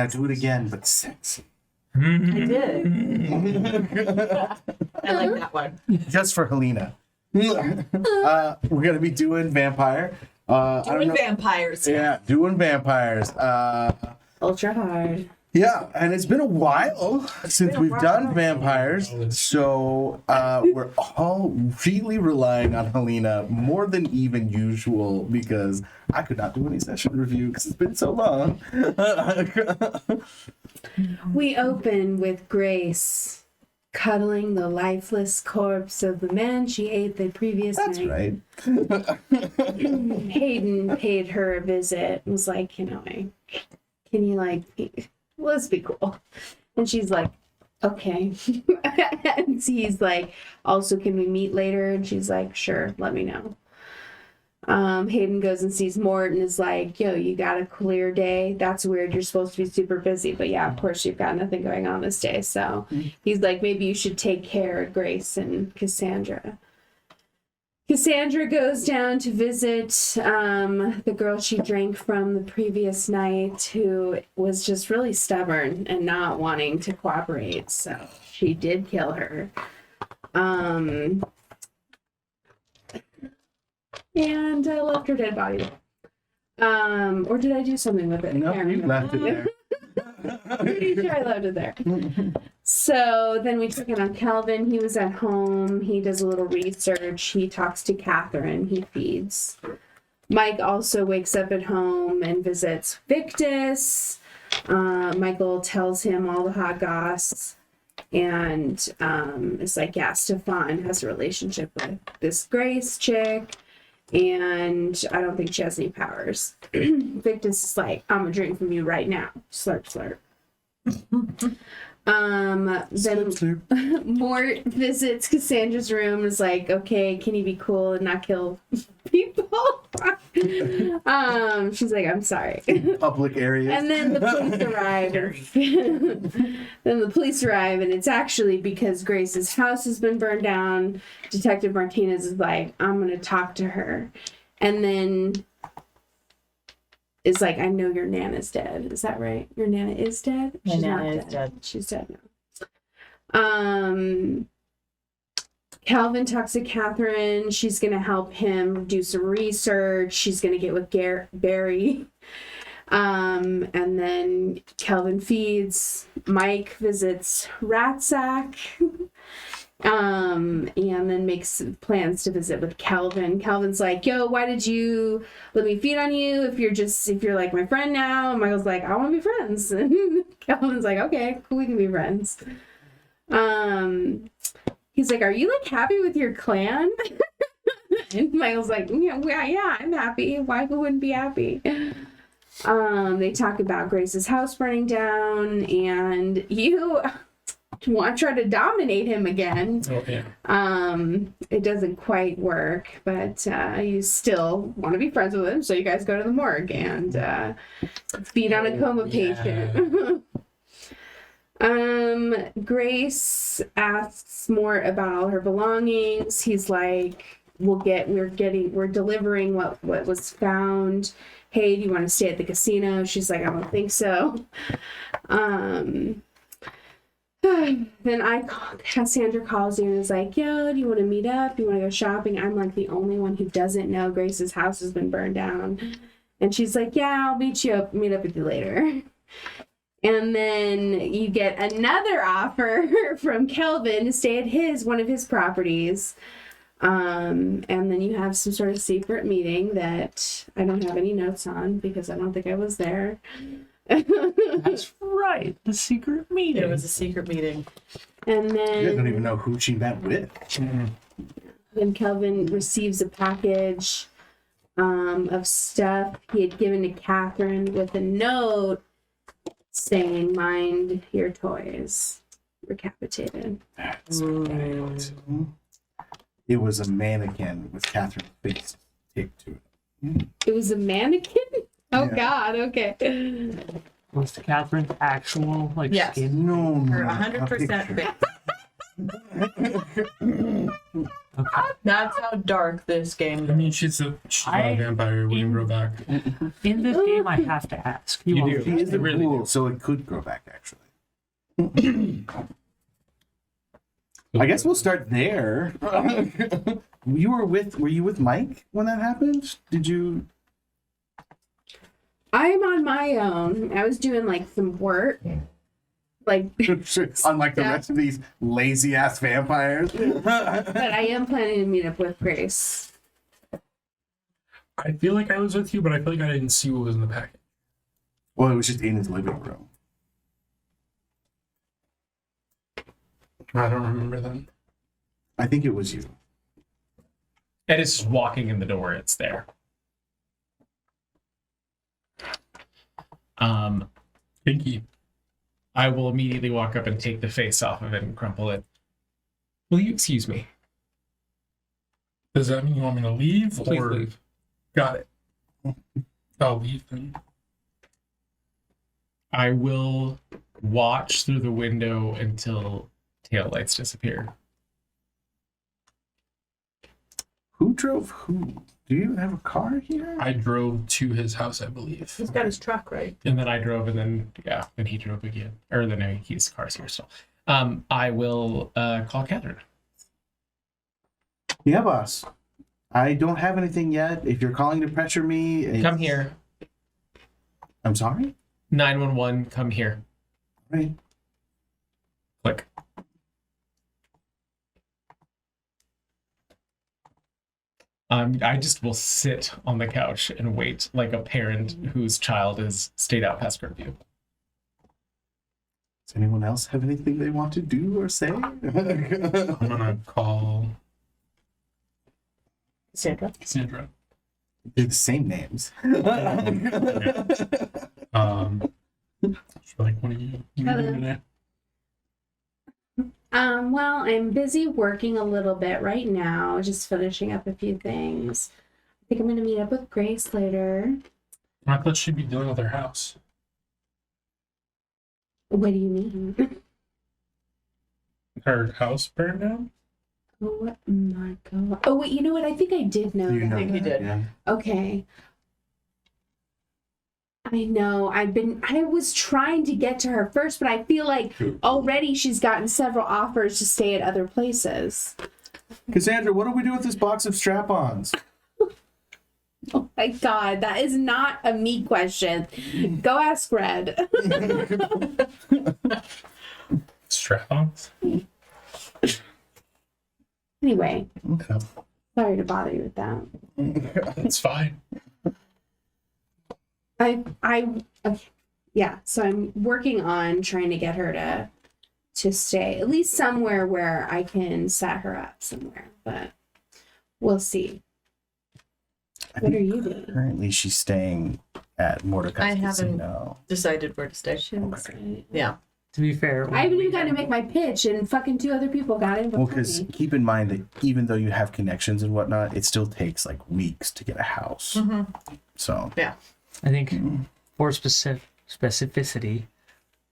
Now do it again, but sexy. I did. I like that one. Just for Helena. We're gonna be doing vampire. Doing vampires. Yeah, doing vampires. Ultra hard. Yeah, and it's been a while since we've done vampires, so we're all really relying on Helena more than even usual because I could not do any session review because it's been so long. We open with Grace cuddling the lifeless corpse of the man she ate the previous That's night. right. Hayden paid her a visit and was like, can you let's be cool. And she's like, okay. And he's like, also, can we meet later? And she's like, sure, let me know. Hayden goes and sees Mort and is like, yo, you got a clear day? That's weird. You're supposed to be super busy. But yeah, of course, you've got nothing going on this day. So he's like, maybe you should take care of Grace and Cassandra. Cassandra goes down to visit the girl she drank from the previous night who was just really stubborn and not wanting to cooperate. So she did kill her. And left her dead body there. Or did I do something with it? No, you left it there. Pretty sure I left it there. So then we took it on Kelvin. He was at home. He does a little research. He talks to Catherine. He feeds. Mike also wakes up at home and visits Victus. Michael tells him all the hot goss. And it's like, yeah, Stefan has a relationship with this Grace chick. And I don't think she has any powers. Victus is like, I'm gonna drink from you right now. Slurp, slurp. Then Mort visits Cassandra's room and is like, okay, can you be cool and not kill people? She's like, I'm sorry. Public areas. And then the police arrive. And it's actually because Grace's house has been burned down. Detective Martinez is like, I'm going to talk to her. And then is like, I know your Nana's dead. Is that right? Your Nana is dead? My Nana is dead. She's dead now. Calvin talks to Catherine. She's going to help him do some research. She's going to get with Barry. And then Calvin feeds. Mike visits Ratsack. And then makes plans to visit with Calvin. Calvin's like, yo, why did you let me feed on you if you're like my friend now? And Michael's like, I want to be friends. And Calvin's like, okay, cool, we can be friends. He's like, are you like happy with your clan? And Michael's like, yeah, I'm happy. Why wouldn't be happy? They talk about Grace's house burning down, and you want to try to dominate him again. Oh, yeah. It doesn't quite work, but you still want to be friends with him, so you guys go to the morgue and feed on a coma patient. Grace asks more about all her belongings. He's like, we're delivering what was found. Hey, do you want to stay at the casino? She's like, I don't think so. Then Cassandra calls you and is like, yo, do you want to meet up? You want to go shopping? I'm like the only one who doesn't know Grace's house has been burned down. And she's like, yeah, I'll meet up with you later. And then you get another offer from Kelvin to stay at one of his properties. And then you have some sort of secret meeting that I don't have any notes on because I don't think I was there. That's right. The secret meeting. It was a secret meeting. And then You guys don't even know who she met with. then Kelvin receives a package of stuff he had given to Catherine with a note saying, mind your toys. Recapitated. That's right. It was a mannequin with Catherine's face taped to it. It was a mannequin? Oh, Yeah. God, okay. Was Catherine's actual Yes. skin? No, Her no, 100% picture. fit. That's how dark this game I mean, she's not a vampire. We can grow back. In this game, I have to ask. You all do. He is a really ghoul, do. so it could grow back, actually. I guess we'll start there. Were you with Mike when that happened? Did you? I'm on my own. I was doing like some work. Like, Unlike the rest of these lazy ass vampires. but I am planning to meet up with Grace. I feel like I was with you, but I feel like I didn't see what was in the packet. Well, it was just in his living room. I don't remember then. I think it was you. And it's just walking in the door, it's there. Pinky. I will immediately walk up and take the face off of it and crumple it. Will you excuse me? Does that mean you want me to leave? Please or... leave. Got it. I'll leave then. I will watch through the window until taillights disappear. Who drove who? Do you even have a car here? I drove to his house, I believe. He's got his truck, right? And then I drove, and then, yeah, then he drove again. Or then his car's here still. I will call Catherine. Yeah, boss. I don't have anything yet. If you're calling to pressure me, Come here. I'm sorry. 911, come here. Right. Click. I just will sit on the couch and wait like a parent whose child is stayed out past curfew. Does anyone else have anything they want to do or say? I'm gonna call Sandra. Sandra. They're the same names. She's like, what are you doing today? Well, I'm busy working a little bit right now, just finishing up a few things. I think I'm gonna meet up with Grace later. I thought she'd be dealing with her house. What do you mean? Her house burned down? Oh my god. Oh wait, you know what? I think I did know You that. know think he that, did. yeah. Okay. I know. I was trying to get to her first, but I feel like already she's gotten several offers to stay at other places. Cassandra, what do we do with this box of strap-ons? Oh my god, that is not a me question. Go ask Red. Strap-ons? Anyway, Okay. sorry to bother you with that. It's fine. Yeah, so I'm working on trying to get her to stay at least somewhere where I can set her up somewhere, but we'll see. What are you doing? Currently, she's staying at Mordecai's I haven't- casino. Decided where to stay. Yeah. To be fair, I haven't even gotten to make my pitch, and fucking two other people got in Well, before because me. keep in mind that even though you have connections and whatnot, it still takes like weeks to get a house. So I think for specificity,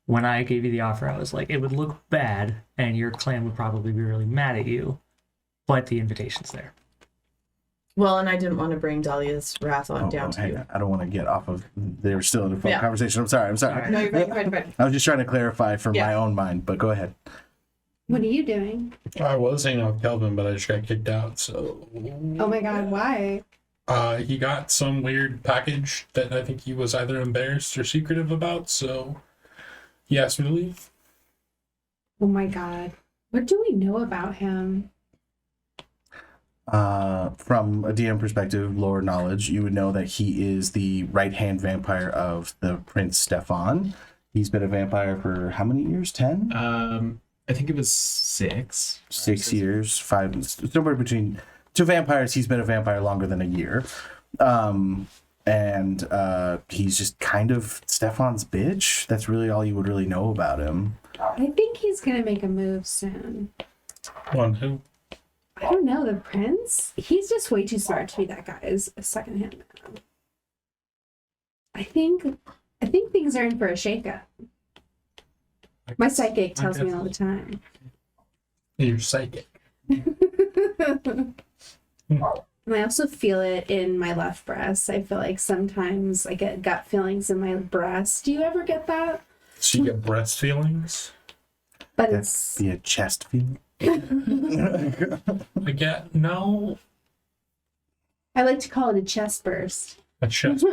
when I gave you the offer, I was like, it would look bad, and your clan would probably be really mad at you, but the invitation's there. Well, and I didn't want to bring Dahlia's wrath on down to hang you. on. I don't want to get off of. They were still in a phone Yeah. conversation. I'm sorry. No, you're right. You're right. You're right. I was just trying to clarify for Yeah. my own mind, but go ahead. What are you doing? I was hanging out with Kelvin, but I just got kicked out, so... Oh my god, why? He got some weird package that I think he was either embarrassed or secretive about, so he asked me to leave. Oh my god. What do we know about him? From a DM perspective, lore knowledge, you would know that he is the right-hand vampire of the Prince Stefan. He's been a vampire for how many years? 10? I think it was 6. 6 years, 5, somewhere between two vampires. He's been a vampire longer than a year. And he's just kind of Stefan's bitch. That's really all you would really know about him. I think he's gonna make a move soon. One who? I don't know, the prince? He's just way too smart to be that guy's second-hand man. I think things are in for a shakeup. My psychic tells me all the time. You're psychic. And I also feel it in my left breast. I feel like sometimes I get gut feelings in my breast. Do you ever get that? So you get breast feelings? But That'd it's be a chest feeling. I get no. I like to call it a chest burst. A chest.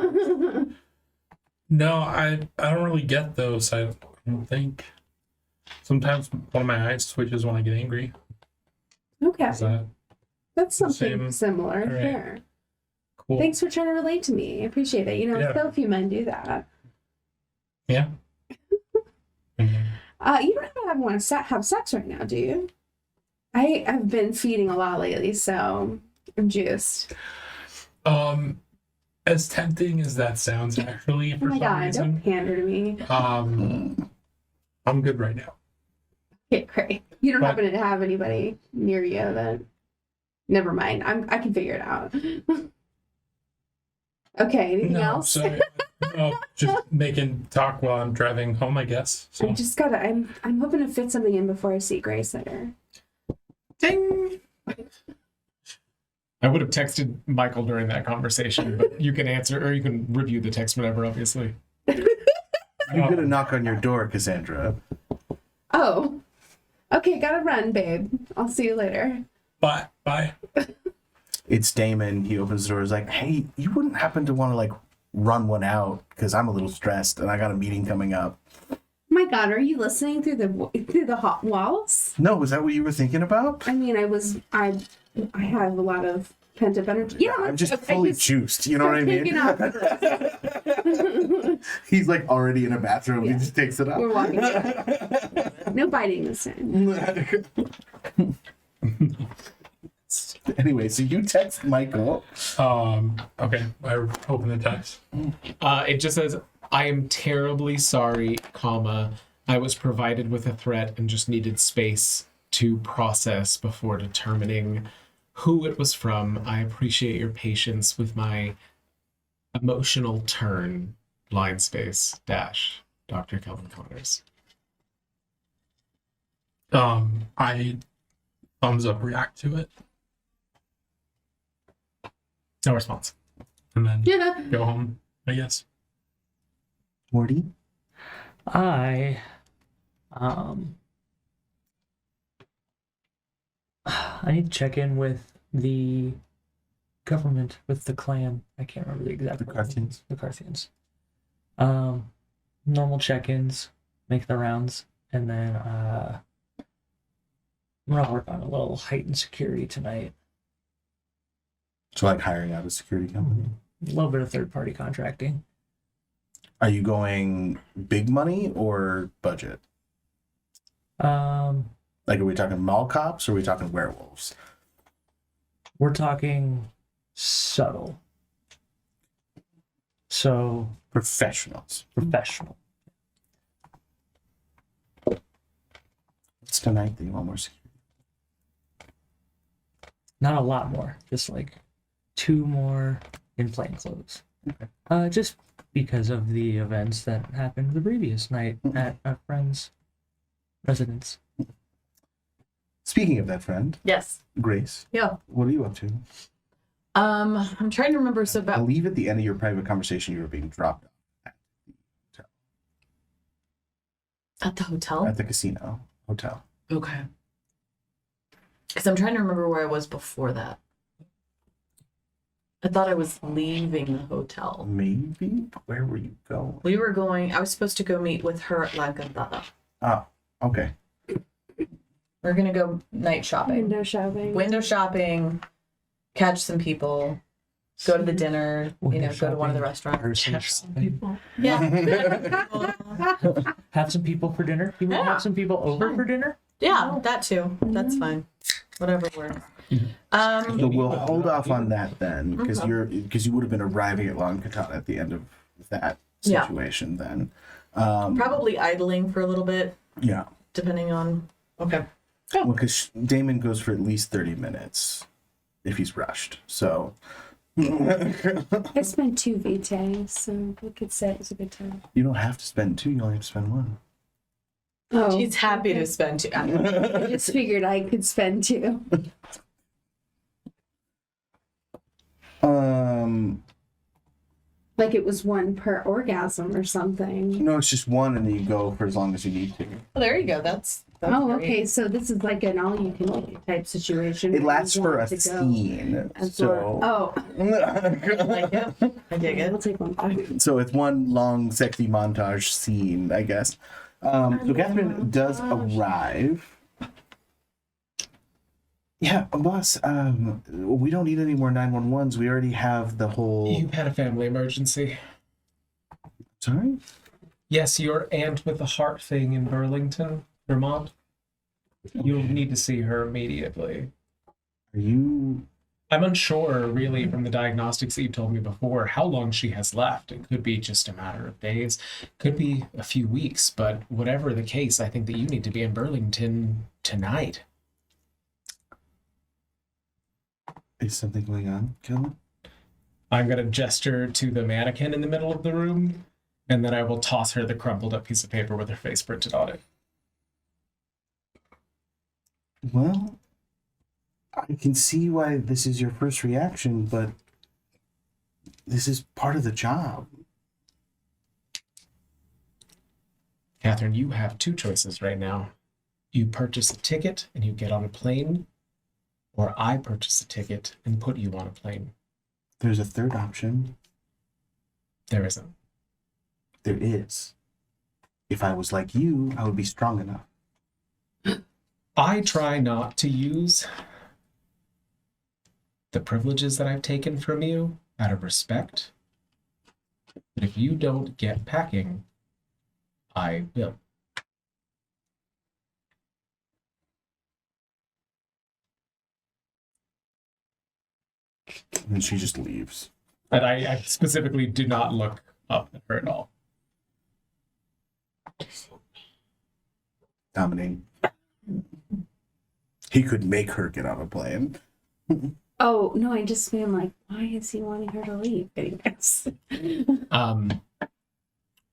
No, I don't really get those. I don't think. Sometimes one of my eyes twitches when I get angry. Okay. Is that That's something same? similar. All right. Fair. cool? Thanks for trying to relate to me. I appreciate it. Yeah. So few men do that. Yeah. Mhm. You don't want to have sex right now, do you? I have been feeding a lot lately, so I'm juiced. As tempting as that sounds, actually, Oh for my some god, reason, don't pander to me. I'm good right now. Okay, great. You don't But- happen to have anybody near you that. Never mind. I can figure it out. Okay, anything No, else? so just making talk while I'm driving home, I guess. So. I just gotta. I'm hoping to fit something in before I see Grace later. Ding. I would have texted Michael during that conversation, but you can answer or you can review the text whenever, obviously. You're gonna knock on your door, Cassandra. Oh, okay. Gotta run, babe. I'll see you later. Bye. It's Damon. He opens the door. He's like, "Hey, you wouldn't happen to want to like run one out because I'm a little stressed and I got a meeting coming up." My God, are you listening through the hot walls? No, is that what you were thinking about? I mean, I have a lot of pent up energy. Yeah, I'm just I fully juiced. You know what I mean? taking off the He's like already in a bathroom. Yeah. He just takes it off. We're walking. No biting this time. Anyway, so you text Michael. Okay. I open the text. It just says, I am terribly sorry, comma. I was provided with a threat and just needed space to process before determining who it was from. I appreciate your patience with my emotional turn. Line space dash Dr. Kelvin Connors. I thumbs up react to it No response. and then Yeah. go home, I guess. Morty? I need to check in with the government, with the clan. I can't remember the exact The Carthians. The Carthians. Normal check-ins, make the rounds, and then I'm gonna work on a little heightened security tonight. So like hiring out a security company. A little bit of third-party contracting. Are you going big money or budget? Like, are we talking mall cops or are we talking werewolves? We're talking subtle. So Professionals. professional. What's tonight that you want more security? Not a lot more, just like 2 more in plain clothes. Okay. Just because of the events that happened the previous night at a friend's residence. Speaking of that friend, Yes. Grace, Yeah. what are you up to? I'm trying to remember. So I about believe at the end of your private conversation you were being dropped at the hotel. at the casino hotel. Okay. Because I'm trying to remember where I was before that. I thought I was leaving the hotel. Maybe? Where were you going? I was supposed to go meet with her at La Cantada. Oh, okay. We're going to go night shopping. Window shopping. Window shopping, catch some people, go to the dinner, Window go to one of the shopping. restaurants. Person Catch some shopping. people. Yeah. Have some people for dinner. You want to Yeah. have some people over for dinner? Yeah, that too. That's fine. Whatever works. So we'll hold off on that then, because Okay. you would have been arriving at Long Katana at the end of that Yeah. situation then. Probably idling for a little bit, Yeah. depending on. Okay. Well, because Damon goes for at least 30 minutes if he's rushed. So I spent 2 vitae, so we could say it was a good time. you don't have to spend 2, you only have to spend 1. Oh, She's happy to spend 2 hours. I just figured I could spend 2. Like it was 1 per orgasm or something. No, it's just 1, and then you go for as long as you need to. Well, there you go. That's Oh, great. okay. So this is like an all-you-can-eat type situation. It where lasts you for want a to go scene, and so Oh, Like it. I dig we'll it. take 1 back. so it's one long sexy montage scene, I guess. So Catherine does arrive. Yeah, boss. We don't need any more 911s. We already have the whole. You've had a family emergency. Sorry. Yes, your aunt with the heart thing in Burlington, Vermont. You'll need to see her immediately. Are you? I'm unsure, really, from the diagnostics that you told me before, how long she has left. It could be just a matter of days, could be a few weeks, but whatever the case, I think that you need to be in Burlington tonight. Is something going on, Kellen? I'm going to gesture to the mannequin in the middle of the room, and then I will toss her the crumpled up piece of paper with her face printed on it. Well, I can see why this is your first reaction, but this is part of the job. Catherine, you have 2 choices right now. You purchase a ticket and you get on a plane, or I purchase a ticket and put you on a plane. There's a third option. There isn't. There is. If I was like you, I would be strong enough. I try not to use the privileges that I've taken from you out of respect. But if you don't get packing, I will. And she just leaves. And I specifically do not look up at her at all. Dominating. He could make her get on a plane. Oh, no, I just mean like, why is he wanting her to leave? Anyways.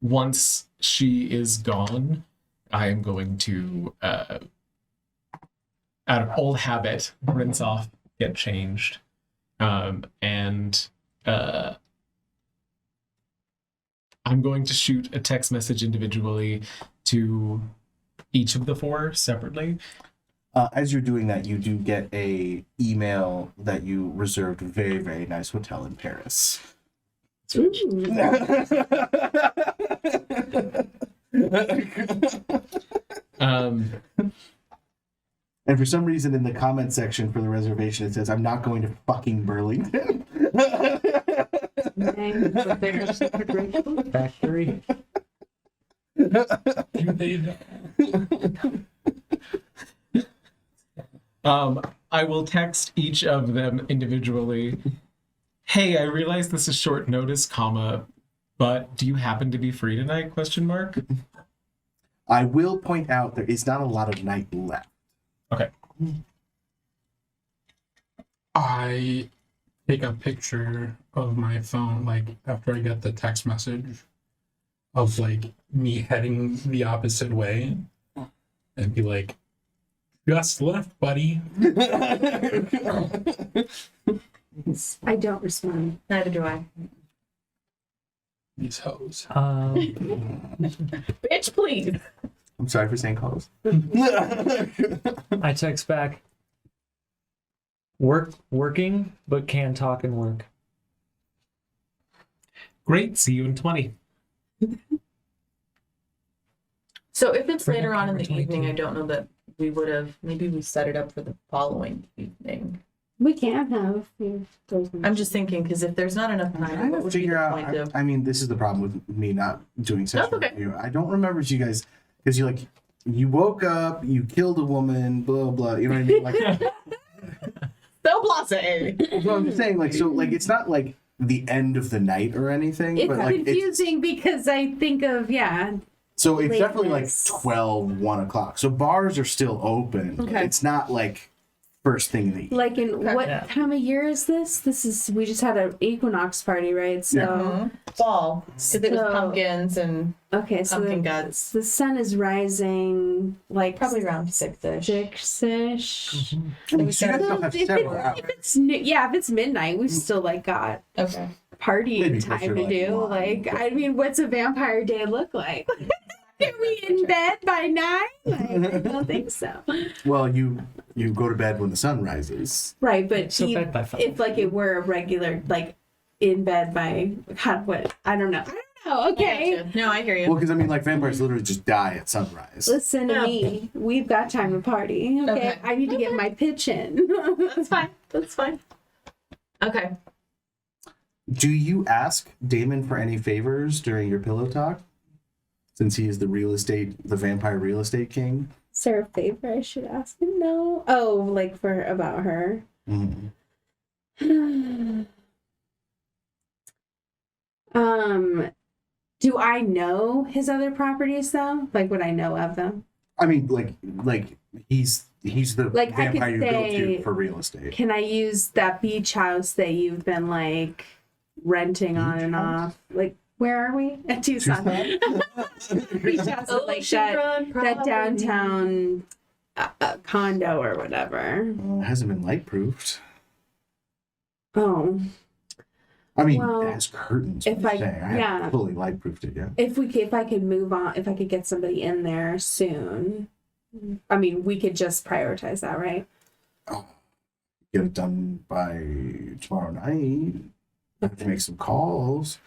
Once she is gone, I am going to, out of old habit, rinse off, get changed, and I'm going to shoot a text message individually to each of the 4 separately. As you're doing that, you do get a email that you reserved a very, very nice hotel in Paris. Ooh. And for some reason in the comment section for the reservation, it says, I'm not going to fucking Burlington. Factory. I will text each of them individually. Hey, I realize this is short notice, but do you happen to be free tonight? ? I will point out there is not a lot of night left. Okay. I take a picture of my phone, like after I get the text message of like me heading the opposite way and be like, just left, buddy. I don't respond. Neither do I. These hoes. Bitch, please. I'm sorry for saying close. I text back. Working, but can talk and work. Great. See you in 20. So if it's Bring it later on in the forward, evening, 22. I don't know that we would have. Maybe we set it up for the following evening. We can have. I'm just thinking because if there's not enough I'm time, trying what to would be figure the out. point of? I mean, this is the problem with me not doing sexual That's okay. review. I don't remember if you guys, because you're like, you woke up, you killed a woman, blah blah. You know what I mean? Like, So blase. so I'm just saying, like, so like it's not like the end of the night or anything, It's but like confusing because I think of, so it's definitely like lateness. 12, 1 o'clock. So bars are still open. Okay. It's not like first thing in the evening. Like in what Yeah. time of year is this? We just had an equinox party, right? So Fall. Because it was So- pumpkins and okay, so pumpkin guts. the sun is rising like Probably around 6-ish. 6-ish. I mean, so you guys still have several hours. If it's midnight, we've still like got Okay. partying Maybe time closer to to, do. like, 1. Like, I mean, what's a vampire day look like? Are we in bed by 9? Like, I don't think so. Well, you go to bed when the sun rises. Right, but So bed by 5. if like it were a regular like in bed by what I don't know. Okay. Gotcha. No, I hear you. Well, because I mean, like vampires literally just die at sunrise. Listen to Yeah. me. We've got time to party. Okay. Okay. I need to get my pitch in. That's fine. That's fine. Okay. Do you ask Damon for any favors during your pillow talk? Since he is the vampire real estate king. Is there a favor I should ask him? No. Oh, like about her. Mm-hmm. Do I know his other properties though? Like, would I know of them? I mean, like he's the Like, I could vampire you go say- to for real estate. Can I use that beach house that you've been like renting on and off? Like, where are we? At Tucson. Beach house, like that downtown condo or whatever. It hasn't been light proofed. Oh, I mean, Well, it has curtains. if per I- se. I yeah. haven't fully light proofed it yet. if I could move on, if I could get somebody in there soon. I mean, we could just prioritize that, right? Get it done by tomorrow night. I have to make some calls.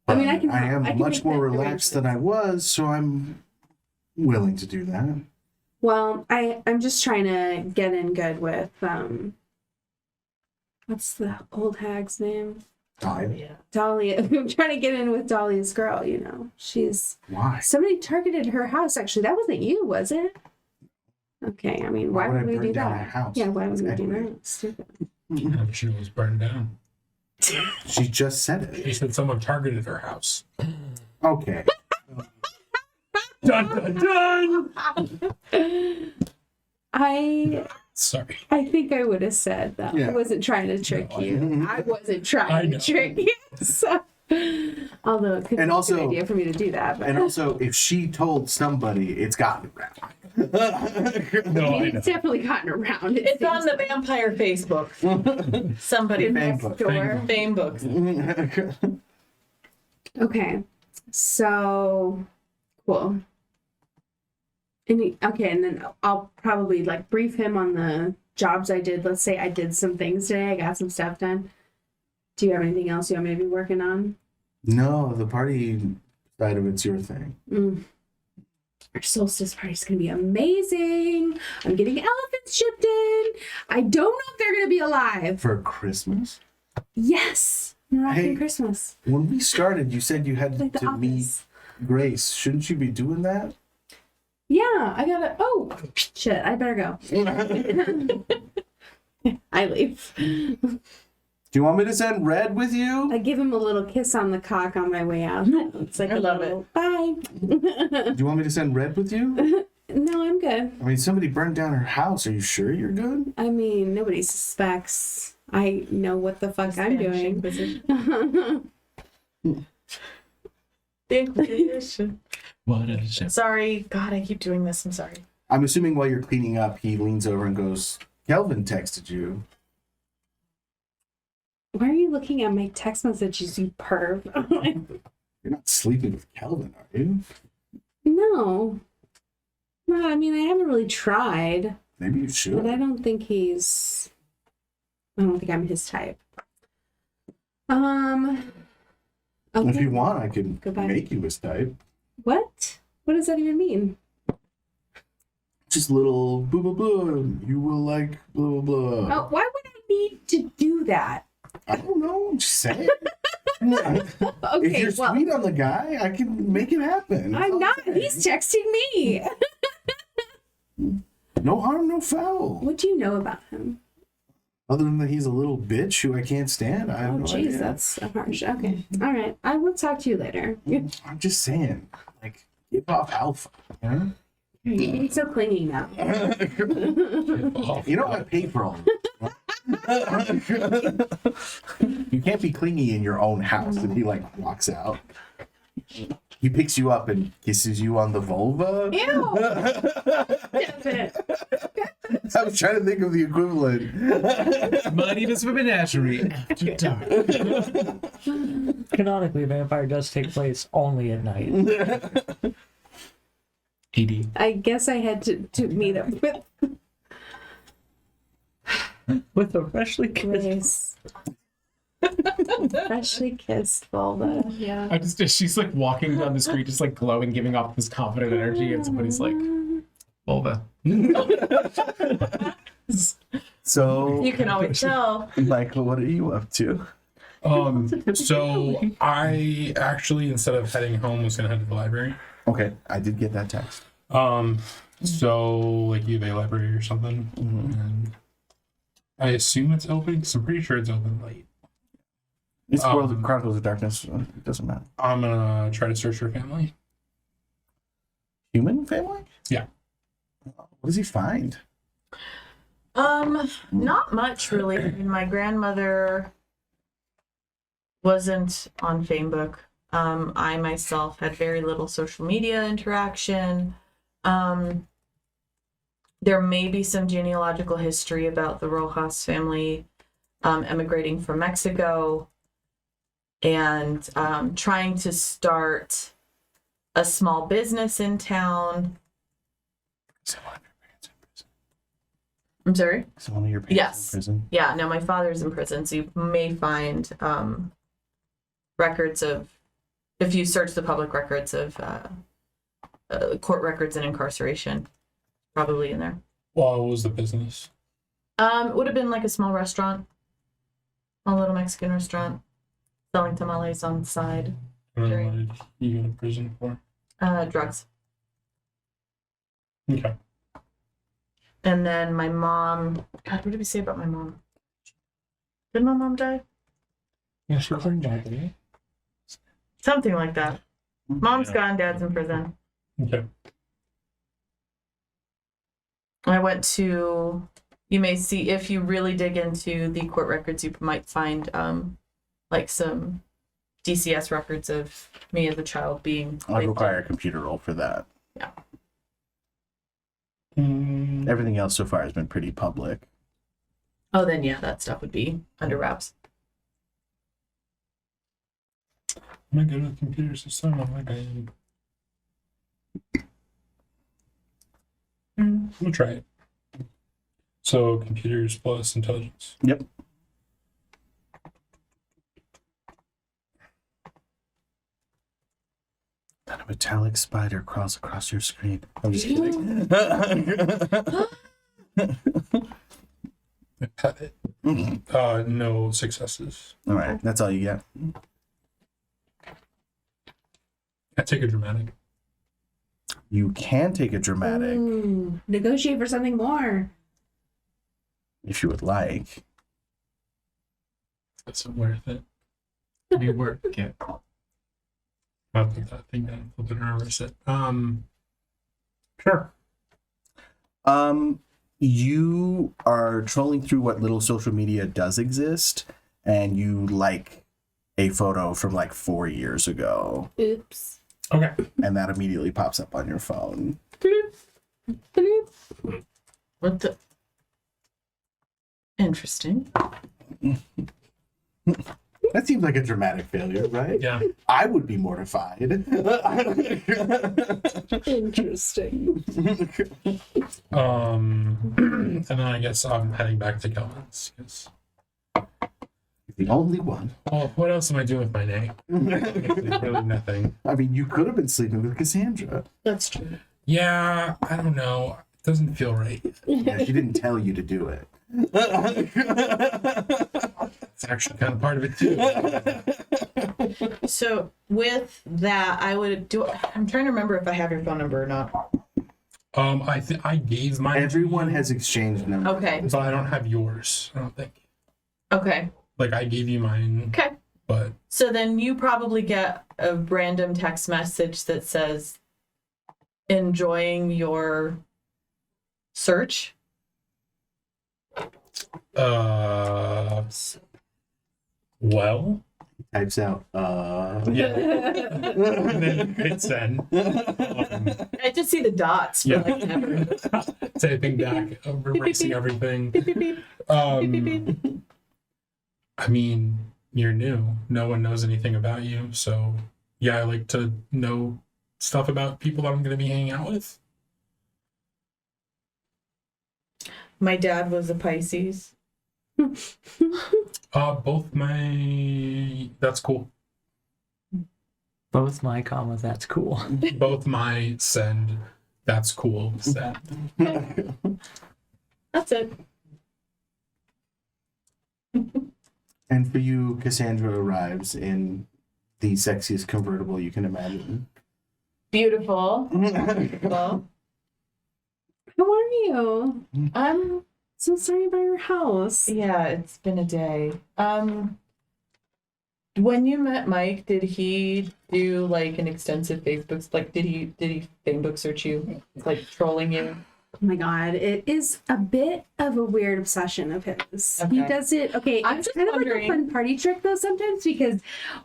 I mean, I But can- I am I can much make more that relaxed than I was, so I'm willing to do that. Well, I'm just trying to get in good with what's the old hag's name? Dahlia. I'm trying to get in with Dahlia's girl, you know. Why? Somebody targeted her house actually. That wasn't you, was it? Okay, I mean, why Why would I would we burn do down that? a house? Yeah, why would we do Exactly. that? Stupid. And she was burned down. She just said She it. said someone targeted her house. Okay. Dun dun dun! Sorry. I think I would have said that. Yeah. I wasn't trying to trick No, I you. know. I wasn't I trying know. to trick you. So, although it could And be also- a good idea for me to do that. But And also, if she told somebody, it's gotten around. No, I know. it's definitely gotten around. It's on the vampire Facebook. Somebody Fame next book, door. fame books. Okay, so cool. And then I'll probably like brief him on the jobs I did. Let's say I did some things today. I got some stuff done. Do you have anything else you want me to be working on? No, the party side of it's your thing. Our solstice party's gonna be amazing. I'm getting elephants shipped in. I don't know if they're gonna be alive. For Christmas? Yes, Moroccan Hey. Christmas. When we started, you said you had Like the to meet office. Grace. Shouldn't you be doing that? Yeah, I gotta. Oh shit! I better go. I leave. Do you want me to send Red with you? I give him a little kiss on the cock on my way out. It's like I a love little, bye. Do you want me to send Red with you? No, I'm good. I mean, somebody burned down her house. Are you sure you're good? I mean, nobody suspects. I know what the fuck I'm doing. The Inquisition. What a shit. Sorry. God, I keep doing this. I'm sorry. I'm assuming while you're cleaning up, he leans over and goes, Kelvin texted you. Why are you looking at my text messages, you perv? You're not sleeping with Kelvin, are you? No. No, I mean, I haven't really tried, Maybe you but should. I don't think I'm his type. Okay. If you want, I can Goodbye. make you his type. What? What does that even mean? Just little blah, blah, blah. You will like blah, blah, blah. Oh, why would I need to do that? I don't know. I'm just saying. If Okay, you're well, sweet on the guy, I can make it happen. That's I'm all not. saying. He's texting me. No harm, no foul. What do you know about him? Other than that he's a little bitch who I can't stand. I have Oh, no jeez, idea. that's harsh. Okay, all right. I will talk to you later. I'm just saying, like, give off alpha. You know? You're being so clingy now. You know I pay for all this. You can't be clingy in your own house. And he like walks out. He picks you up and kisses you on the vulva. Ew! Stop it. I was trying to think of the equivalent. Mighty Misfit Menagerie after dark. Canonically, vampire does take place only at night. AD. I guess I had to meet up With a freshly kissed. Grace. Freshly kissed vulva. Yeah. I just she's like walking down the street, just like glowing, giving off this confident energy, and somebody's like, vulva. So, You can always tell. Michael, what are you up to? So I actually, instead of heading home, was gonna head to the library. Okay, I did get that text. So like you have a library or something, and I assume it's open because I'm pretty sure it's open late. It's World of Chronicles of Darkness. It doesn't matter. I'm gonna try to search her family. Human family? Yeah. What does he find? Not much really. I mean, my grandmother wasn't on Facebook. I myself had very little social media interaction. There may be some genealogical history about the Rojas family emigrating from Mexico and trying to start a small business in town. So one of your parents in prison. I'm sorry? So one of your parents Yes. in prison. Yeah, no, my father's in prison, so you may find records of, if you search the public records of court records and incarceration, probably in there. Well, what was the business? It would have been like a small restaurant, a little Mexican restaurant, selling tamales on the side. What Sure. did you go to prison for? Drugs. Okay. And then my mom, God, what did we say about my mom? Did my mom die? Yeah, she was in Mighty. Something like that. Mom's gone, dad's in prison. Okay. I went to, you may see, if you really dig into the court records, you might find like some DCS records of me as a child being I'll require a computer roll for that. Yeah. Everything else so far has been pretty public. Oh, then yeah, that stuff would be under wraps. Am I good with computers this time? I'm like, we'll try it. So computers plus intelligence. Yep. Let a metallic spider crawls across your screen. I'm just kidding. I pet it. No successes. All right, that's all you get. I take a dramatic. You can take a dramatic Negotiate for something more. if you would like. That's worth it. We work it. I'll put that thing down, flip it and reverse it. Sure. You are trolling through what little social media does exist, and you like a photo from like 4 years ago, Oops. Okay. and that immediately pops up on your phone. What the? Interesting. That seems like a dramatic failure, right? Yeah. I would be mortified. Interesting. And then I guess I'm heading back to Kelvin's. The only one. Well, what else am I doing with my day? Really nothing. I mean, you could have been sleeping with Cassandra. That's true. Yeah, I don't know. It doesn't feel right. Yeah, she didn't tell you to do it. It's actually kind of part of it too. So with that, I would do. I'm trying to remember if I have your phone number or not. I gave mine. Everyone has exchanged numbers. Okay. But I don't have yours. I don't think. Okay. Like I gave you mine, Okay. but So then you probably get a random text message that says, enjoying your search? Well, Types out. yeah. And then hit send. I just see the dots. Yeah. But like never. Typing back, erasing everything. Beep, beep, beep. Beep, beep, beep. I mean, you're new. No one knows anything about you, so yeah, I like to know stuff about people that I'm going to be hanging out with. My dad was a Pisces. Both my. That's cool. Both my comma, that's cool. Both my send. That's cool. Send. That's it. And for you, Cassandra arrives in the sexiest convertible you can imagine. Beautiful. Beautiful. How are you? I'm So sorry about your house. Yeah, it's been a day. When you met Mike, did he do like an extensive Facebook, like did he Facebook search you, like trolling you? Oh my god, it is a bit of a weird obsession of his. He Okay. does it. Okay, I'm it's just kind of like a wondering- fun party trick though sometimes, because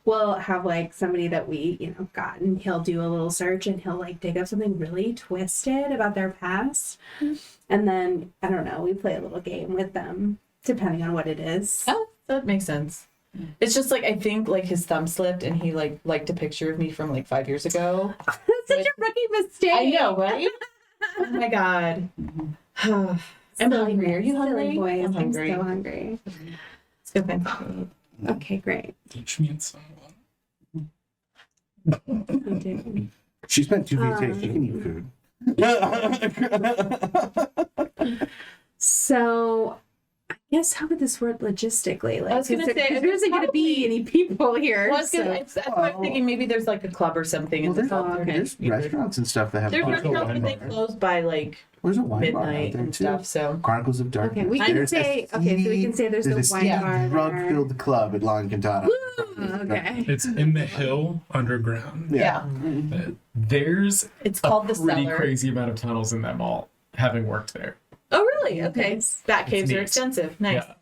we'll have like somebody that we got, and he'll do a little search and he'll like dig up something really twisted about their past, and then I don't know, we play a little game with them depending on what it is. Oh, that makes sense. It's just like I think like his thumb slipped and he like liked a picture of me from like 5 years ago. That's such a rookie mistake. I know, right? Oh my god. I'm hungry. Are you hungry? Silly boys. I'm hungry. I'm so hungry. Let's go find something to eat. Okay, great. Teach me someone. I do. She spent 2 weeks. She can eat food. So, I guess how would this work logistically? Like, I was gonna say, there isn't going to be any people here. Well, I was gonna, so- that's why I'm thinking maybe there's like a club or something. Well, in the there's, southern there's end. restaurants and stuff that have. There's bars. restaurants, but they Bar. close by like There's a wine bar out midnight there and too. stuff. So Chronicles of Darkness. Okay, we can There's say so we can say there's a a wine seedy, bar there. drug-filled club at La Encantada. Okay. It's in the hill underground. yeah, There's it's a called the pretty cellar. crazy amount of tunnels in that mall, having worked there. Oh, really? Okay. Bat caves are neat. extensive. Nice. Yeah.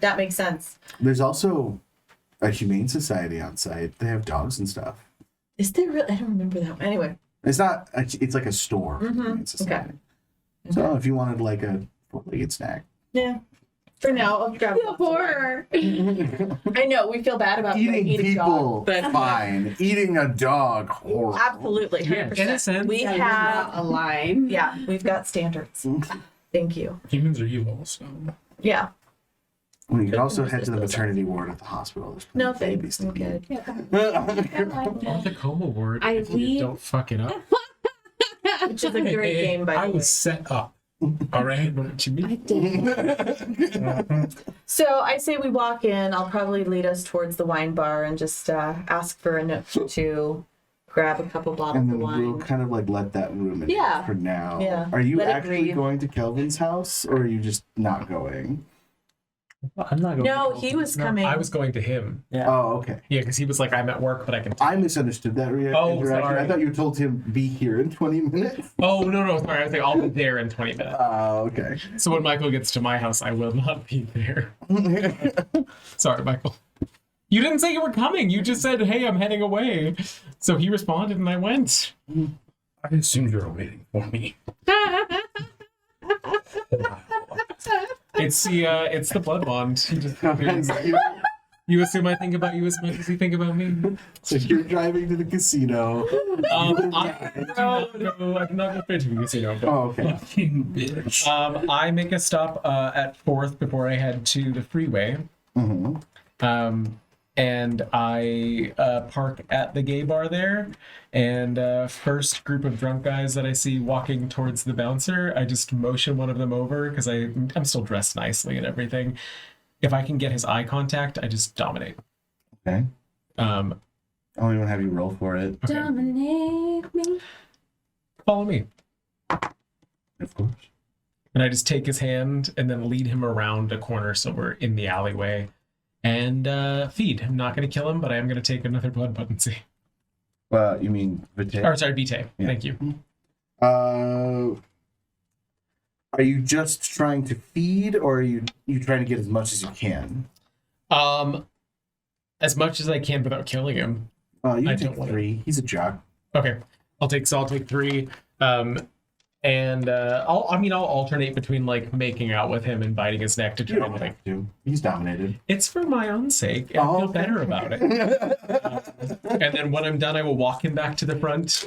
That makes sense. There's also a humane society on site. They have dogs and stuff. Is there really? I don't remember that. Anyway. It's not. It's like a store. For humane society. So if you wanted like a four-legged snack, Yeah. For now, I'll grab The horror. I know we feel bad about eating eating people, dog, but fine. Eating a dog, horrible. absolutely, 100%. in a sense. we That is have. not a line. Yeah, we've got standards. Thank you. Humans are evil, so. Yeah. Well, you can also head to the maternity ward at the hospital. There's plenty No of thanks. babies to I'm eat. good. All the coma word. I if you lead- don't fuck it up. Which is a great game, by the I way. was set up. All right. What you mean? I did. So I say we walk in. I'll probably lead us towards the wine bar and just ask for a nook to grab a couple bottles And of then wine. we'll kind of like let that ruminate Yeah. for now. Yeah. Are you Let it actually breathe. going to Kelvin's house or are you just not going? I'm not going. No, to he was No. coming. I was going to him. Yeah. Oh, okay. Yeah, because he was like, I'm at work, but I can. I misunderstood that Oh, interaction. sorry. I thought you told him be here in 20 minutes. Oh, no, sorry. I was like, I'll be there in 20 minutes. Okay. So when Michael gets to my house, I will not be there. Sorry, Michael. You didn't say you were coming. You just said, hey, I'm heading away. So he responded and I went. I assumed you were waiting for me. It's the blood bond. You just you assume I think about you as much as you think about me. So you're driving to the casino. I do not go to the casino. But, Oh, okay. Fucking bitch. I make a stop at 4th before I head to the freeway. hmm And I park at the gay bar there. And first group of drunk guys that I see walking towards the bouncer, I just motion one of them over because I'm still dressed nicely and everything. If I can get his eye contact, I just dominate. Okay. Um, I don't even have you roll for it. okay. Dominate me. Follow me. Of course. And I just take his hand and then lead him around a corner so we're in the alleyway. And feed. I'm not going to kill him, but I am going to take another blood potency. You mean Vitae? Or sorry, Vitae. Yeah. Thank you. Are you just trying to feed, or are you trying to get as much as you can? As much as I can without killing him. You I can don't take wanna- 3. He's a jock. Okay, I'll take 3. And I'll alternate between like making out with him and biting his neck to You try and don't like. have to. He's dominated. It's for my own sake. And I Oh, feel okay. better about it. And then when I'm done, I will walk him back to the front,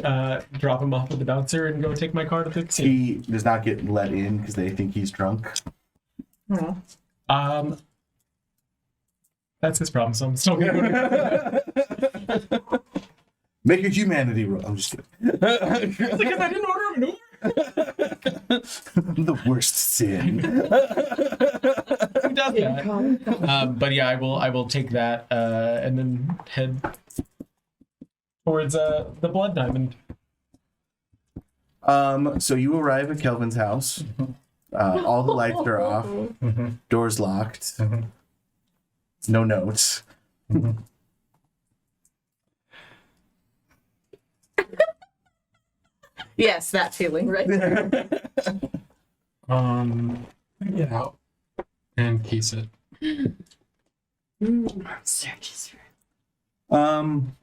drop him off with the bouncer, and go take my car to the casino. He does not get let in because they think he's drunk. That's his problem. So I'm still gonna go to. Make a humanity roll. I'm just kidding. Because I didn't order him an Uber. The worst sin. Who does that? But yeah, I will take that and then head towards the Blood Diamond. So you arrive at Kelvin's house. All the lights are off. Doors locked. No notes. Yes, that feeling right there. Get out and case it. Searches for. I don't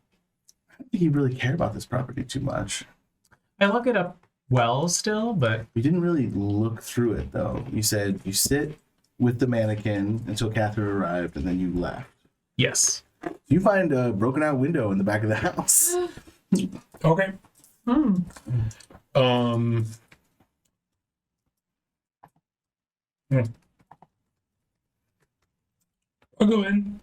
think he really cared about this property too much. I look it up well still, but We didn't really look through it though. You said you sit with the mannequin until Catherine arrived, and then you left. yes. You find a broken out window in the back of the house. Okay. Hmm. I'll go in.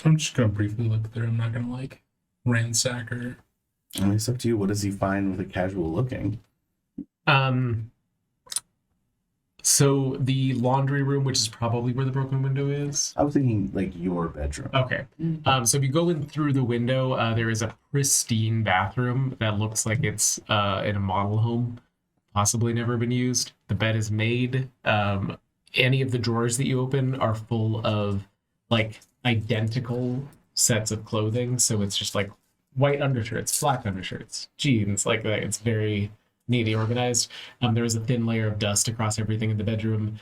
I'm just gonna briefly look through. I'm not gonna like ransack her. I mean, it's up to you. What does he find with a casual looking? So the laundry room, which is probably where the broken window is. I was thinking like your bedroom. Okay. So if you go in through the window, there is a pristine bathroom that looks like it's in a model home, possibly never been used. The bed is made. Any of the drawers that you open are full of like identical sets of clothing. So it's just like white undershirts, black undershirts, jeans, like that. It's very neatly organized. There is a thin layer of dust across everything in the bedroom.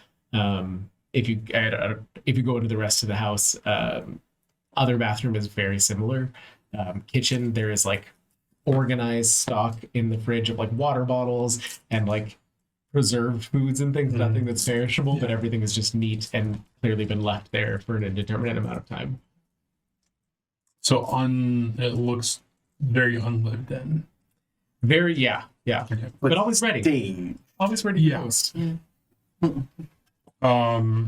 If you go into the rest of the house, other bathroom is very similar. Kitchen, there is like organized stock in the fridge of like water bottles and like preserved foods and things. Nothing that's perishable, but everything is just neat and clearly been left there for an indeterminate amount of time. So it looks very unlived in. Very, yeah. Okay. But always ready. Stage. Always ready to post. I'll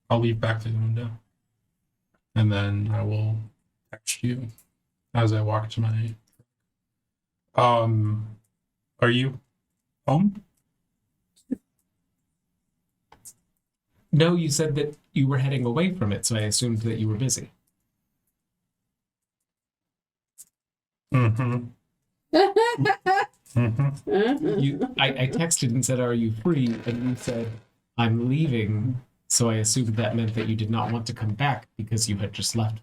leave back to the window. And then I will text you as I walk to my are you home? No, you said that you were heading away from it, so I assumed that you were busy. Mm-hmm. I texted and said, "Are you free?" And you said, "I'm leaving." So I assumed that meant that you did not want to come back because you had just left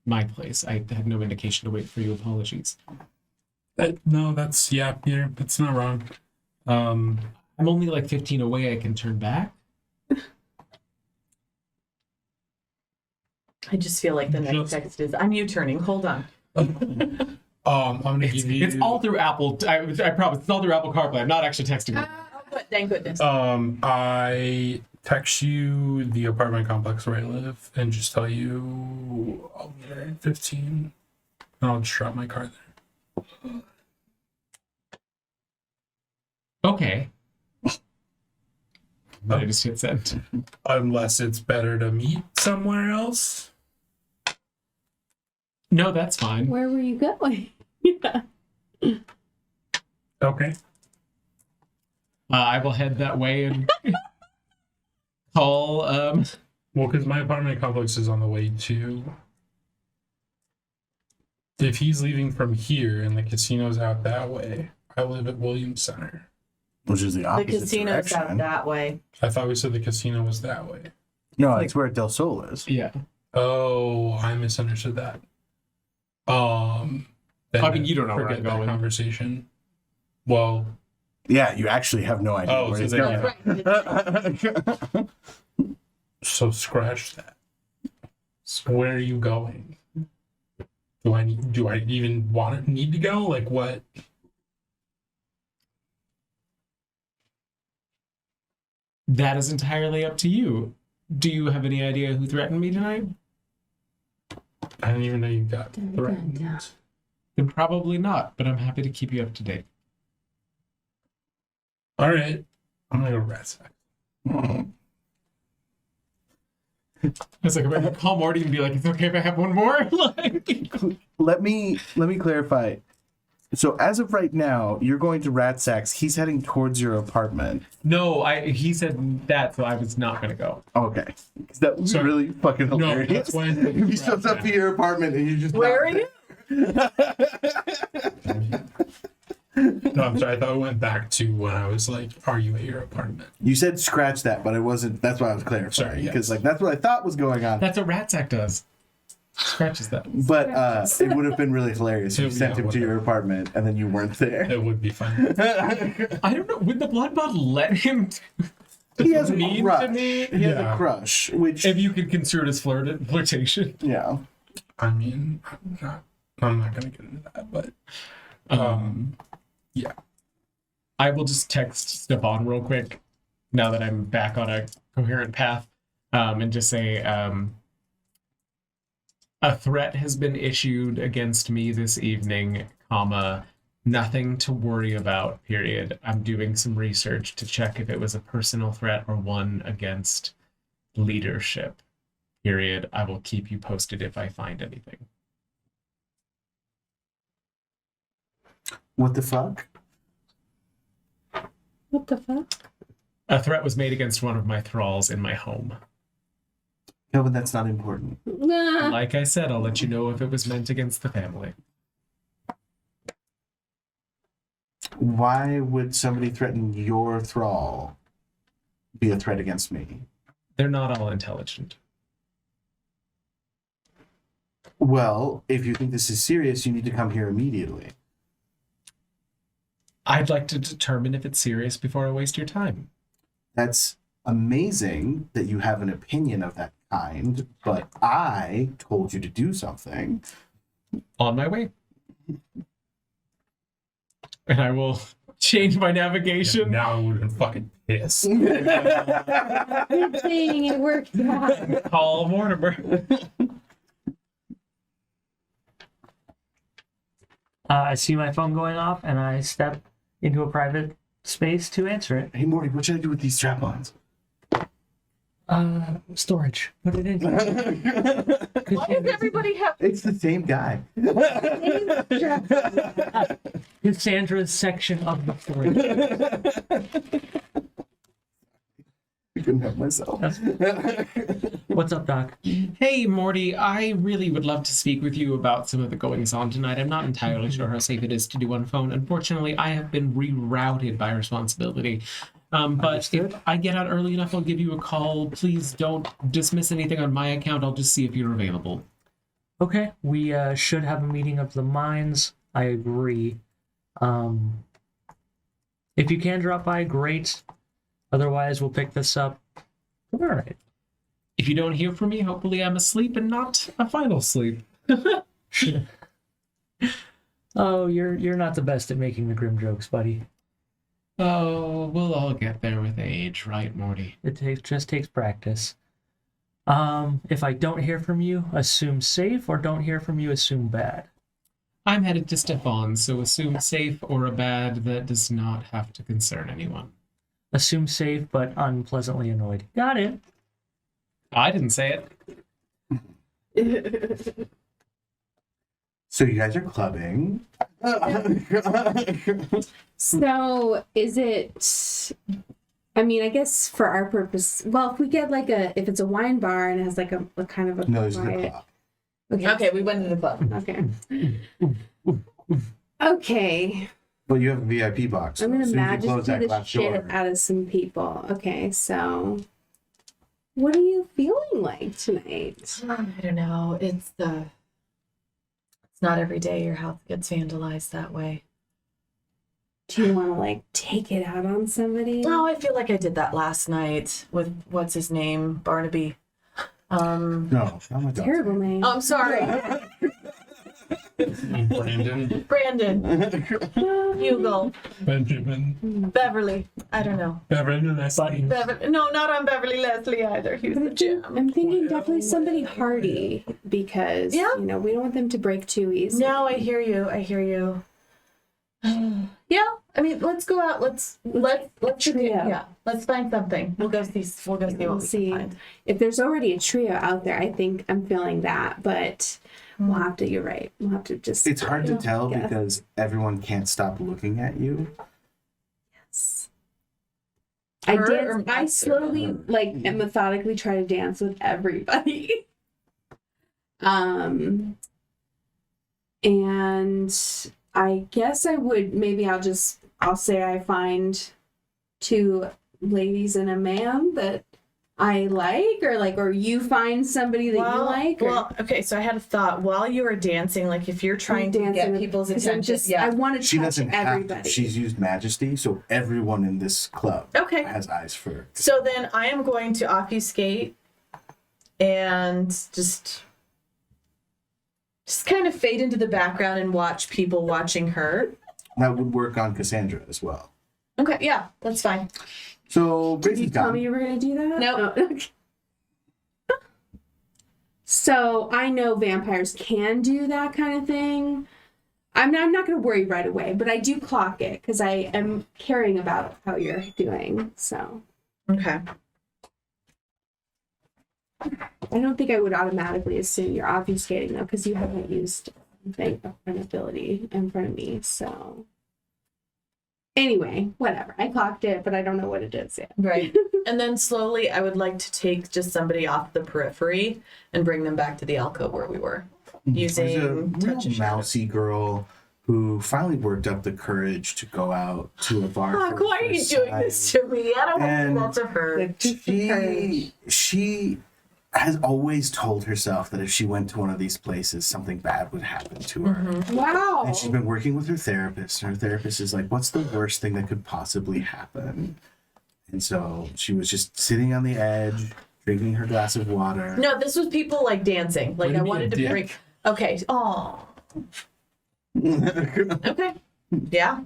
my place. I had no indication to wait for you. Apologies. No, that's it's not wrong. I'm only like 15 away. I can turn back. I just feel like the next Just- text is, I'm U-turning. Hold on. I'm gonna give you. It's all through Apple. I promise. It's all through Apple CarPlay. I'm not actually texting you. But thank goodness. I text you the apartment complex where I live and just tell you I'll be there in 15, and I'll just drop my car there. Okay. But I just hit send. Unless it's better to meet somewhere else. No, that's fine. Where were you going? Yeah. Okay. I will head that way and call. Well, because my apartment complex is on the way to. If he's leaving from here and the casino's out that way, I live at Williams Center. Which is the The opposite casino's direction. out that way. I thought we said the casino was that way. No, it's where Del Sol is. Yeah. Oh, I misunderstood that. Then I mean, you don't know where forget I'm that going. conversation. Well, Yeah, you actually have no idea Oh, where so he's they- going. so scratch that. So where are you going? Do I even need to go? Like what? That is entirely up to you. Do you have any idea who threatened me tonight? I didn't even know you got Dun, dun, threatened. dun. Then probably not, but I'm happy to keep you up to date. All right, I'm gonna go rat sack. I was like, I'm gonna call Morty and be like, it's okay if I have one more? Like, Let me clarify. So as of right now, you're going to Ratsacks. He's heading towards your apartment. no, he said that, so I was not gonna go. Okay, that would be So- really fucking No, hilarious. that's why I said If he shows up Ratsacks. to your apartment and you just Where are you? No, I'm sorry. I thought we went back to when I was like, "Are you at your apartment?" You said scratch that, but it wasn't. That's why I was Sorry, clarifying yes. because like that's what I thought was going on. That's what Ratsack does. Scratches that. But it would have been really hilarious if you Yeah, sent him to whatever. your apartment and then you weren't there. It would be fun. I don't know. Would the blood bond let him He has a mean crush. to me? He has Yeah. a crush, which If you could consider it as flirtation. yeah. I mean, I'm not gonna get into that, but yeah. I will just text Stefan real quick now that I'm back on a coherent path, and just say, a threat has been issued against me this evening, comma, nothing to worry about, period. I'm doing some research to check if it was a personal threat or one against leadership, period. I will keep you posted if I find anything. What the fuck? What the fuck? A threat was made against one of my thralls in my home. No, but that's not important. Nah. Like I said, I'll let you know if it was meant against the family. Why would somebody threaten your thrall be a threat against me? They're not all intelligent. Well, if you think this is serious, you need to come here immediately. I'd like to determine if it's serious before I waste your time. That's amazing that you have an opinion of that kind, but I told you to do something. On my way. And I will change my navigation. Now I would have been fucking pissed. Good thing it worked out. Call Mortimer. I see my phone going off, and I step into a private space to answer it. Hey, Morty, what should I do with these strap-ons? Storage. Put it in. Why does everybody have? It's the same guy. Cassandra's section of the storage. I couldn't help myself. What's up, Doc? Hey, Morty, I really would love to speak with you about some of the goings on tonight. I'm not entirely sure how safe it is to do on phone. Unfortunately, I have been rerouted by responsibility. But if I get out early enough, I'll give you a call. Please don't dismiss anything on my account. I'll just see if you're available. Okay, we should have a meeting of the minds. I agree. If you can drop by, great. Otherwise, we'll pick this up tomorrow night. If you don't hear from me, hopefully I'm asleep and not a final sleep. Oh, you're not the best at making the grim jokes, buddy. Oh, we'll all get there with age, right, Morty? It just takes practice. If I don't hear from you, assume safe, or don't hear from you, assume bad. I'm headed to Stefan, so assume safe or a bad that does not have to concern anyone. Assume safe, but unpleasantly annoyed. Got it. I didn't say it. So you guys are clubbing. So is it? I mean, I guess for our purpose, well, if we get like if it's a wine bar and it has like a kind of a No, this is the quiet. club. Okay. Okay, we went to the club. Okay. Okay. But you have a VIP box. I'm gonna so as soon as you close majesty that the glass shit door- out of some people. Okay, so What are you feeling like tonight? I don't know. It's not every day your house gets vandalized that way. Do you want to like take it out on somebody? Oh, I feel like I did that last night with what's his name, Barnaby. No, not my dog. Terrible name. Oh, I'm sorry, Brandon, Brandon, Hugo, Benjamin, Beverly. I don't know. Beverly, Leslie. No, not on Beverly Leslie either. He was the gym. I'm thinking definitely somebody hardy because Yeah. you know we don't want them to break too easily. No, I hear you. I hear you. Yeah, I mean, let's go out. Let's trio. yeah. Let's find something. We'll go see. We'll go see We'll what we see. can find. If there's already a trio out there, I think I'm feeling that, but we'll have to. You're right. We'll have to just. It's hard to tell Yeah. because everyone can't stop looking at you. I Her dance. or I Master? slowly, like, and methodically try to dance with everybody. And I guess I would maybe I'll say I find 2 ladies and a man that I like, or you find somebody that you like. Or Well, okay. So I had a thought while you were dancing. Like, if you're trying to dancing get with- people's 'cause I'm attention, just, yeah. I want to She touch doesn't have everybody. to. She's used Majesty, so everyone in this club Okay. has eyes for her. So then I am going to obfuscate and just kind of fade into the background and watch people watching her. That would work on Cassandra as well. Okay, yeah, that's fine. So Did you Gracie's tell gone. me you were going to do that? Nope. Oh, okay. So I know vampires can do that kind of thing. I'm not going to worry right away, but I do clock it because I am caring about how you're doing. So Okay. I don't think I would automatically assume you're obfuscating though, because you haven't used an ability in front of me. So anyway, whatever. I clocked it, but I don't know what it is yet. Right. And then slowly I would like to take just somebody off the periphery and bring them back to the alcove where we were. There's a Using touch real of shadow. mousy girl who finally worked up the courage to go out to a bar. Fuck, for the why are you first doing time. this to me? I don't And want to do that to her. She has always told herself that if she went to one of these places, something bad would happen to her. Mm-hmm. Wow. And she's been working with her therapist, and her therapist is like, what's the worst thing that could possibly happen? And so she was just sitting on the edge, drinking her glass of water. No, this was people like dancing. Like do I you mean, wanted to dick? break. Okay. Oh. Okay. Yeah.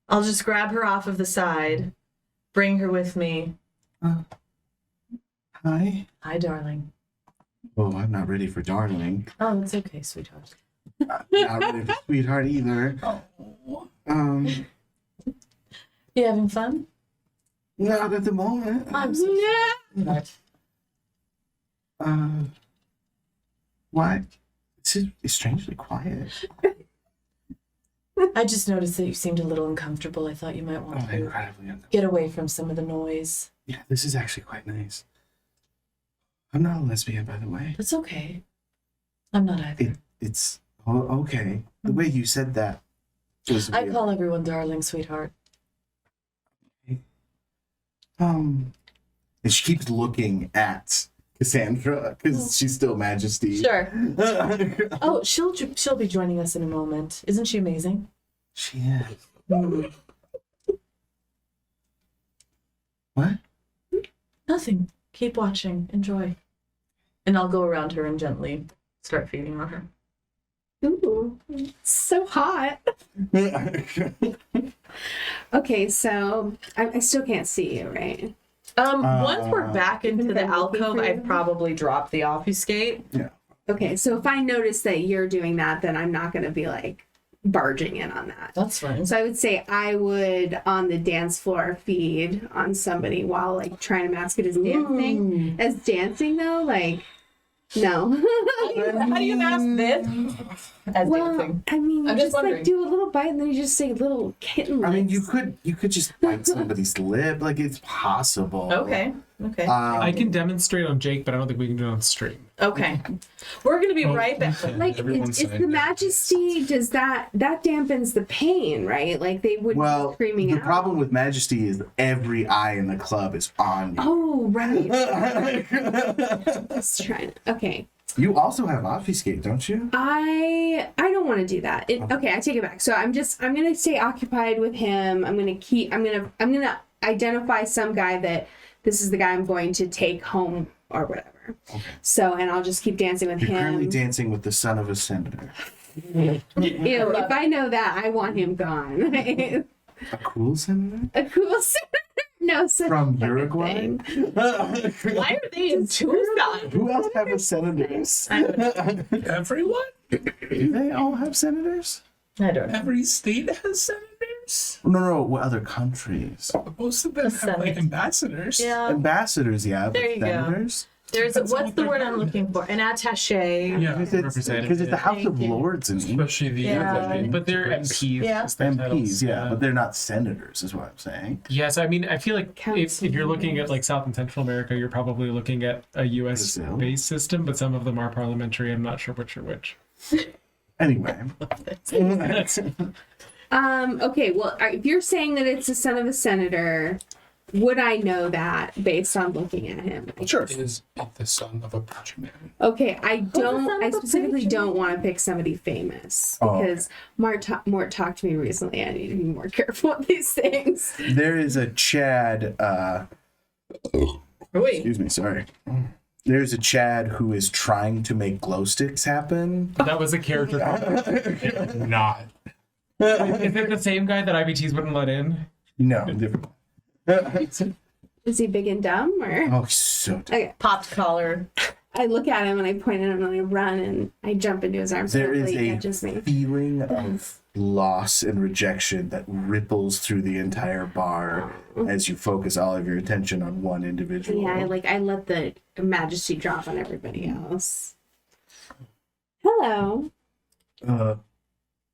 I'll just grab her off of the side, bring her with me. Hi. Hi, darling. Oh, I'm not ready for darling. Oh, it's okay, sweetheart. Not ready for sweetheart either. You having fun? Not at the moment. I'm so sorry. Why? It's strangely quiet. I just noticed that you seemed a little uncomfortable. I thought you might want Oh, to incredibly uncomfortable. get away from some of the noise. Yeah, this is actually quite nice. I'm not a lesbian, by the way. That's okay. I'm not either. It's okay. The way you said that was I weird. call everyone darling, sweetheart. And she keeps looking at Cassandra because she's still Majesty. Sure. Oh, she'll be joining us in a moment. Isn't she amazing? She is. What? Nothing. Keep watching. Enjoy. And I'll go around her and gently start feeding on her. Ooh, it's so hot. Okay, so I still can't see you, right? Once we're back into Even the if I'm looking alcove, for you? I've probably dropped the obfuscate. Yeah. Okay, so if I notice that you're doing that, then I'm not going to be like barging in on that. That's fine. So I would say I would on the dance floor feed on somebody while like trying to mask it as dancing. As dancing though, like no. How do you mask this as Well, dancing? I mean, you I'm just just like wondering. do a little bite and then you just say little kitten. I mean, lips. you could just bite somebody's lip. Like, it's possible. Okay. Okay. I can demonstrate on Jake, but I don't think we can do it on stream. Okay. We're gonna be right back. Like, Everyone's it's saying the that. majesty, does that dampens the pain, right? Like, they would Well, be screaming the out. problem with Majesty is every eye in the club is on you. Oh, right. Let's try it. Okay. You also have Obfuscate, don't you? I don't want to do that. Okay, I take it back. So I'm gonna stay occupied with him. I'm gonna identify some guy that this is the guy I'm going to take home or whatever. Okay. So, and I'll just keep dancing with You're currently him. dancing with the son of a senator. Ew, if I know that, I want him gone. A cool senator? A cool senator? No, senator. From Uruguay? Why are they in Tucson? Who else have a senators? Everyone? Do they all have senators? I don't know. Every state has senators? No, what other countries? Most of them have like Senate. ambassadors. Yeah. Ambassadors, yeah, but There you go. senators? There's Depends on what's what the they're word I'm doing. looking for? An attaché. Yeah, Because it's the House of Thank you. Lords in England. Especially the Yeah. But they're MPs. Yeah. is their titles. MPs, yeah, but they're not senators, is what I'm saying. Yes, I mean, I feel like if you're looking at Councilors. like South and Central America, you're probably looking at a U.S. Brazil. based system, but some of them are parliamentary. I'm not sure which are which. Anyway. Okay, well, if you're saying that it's the son of a senator, would I know that based on looking at him? Sure. Is it the son of a preacher man? Okay, I son of a specifically preacher? don't want to pick somebody famous Oh, because Mort talked to me recently. I need to be more careful with these things. There is a Chad, Wait. excuse me, sorry. There's a Chad who is trying to make glow sticks happen. That was a character. Not. Is it the same guy that IBTs wouldn't let in? No, different. Is he big and dumb or? Oh, so dumb. Okay, Popped collar. I look at him and I point at him and I run and I jump into his arms. There is Hopefully he a catches me. feeling of loss and rejection that ripples through the entire bar as you focus all of your attention on one individual. Yeah, I let the majesty drop on everybody else. Hello.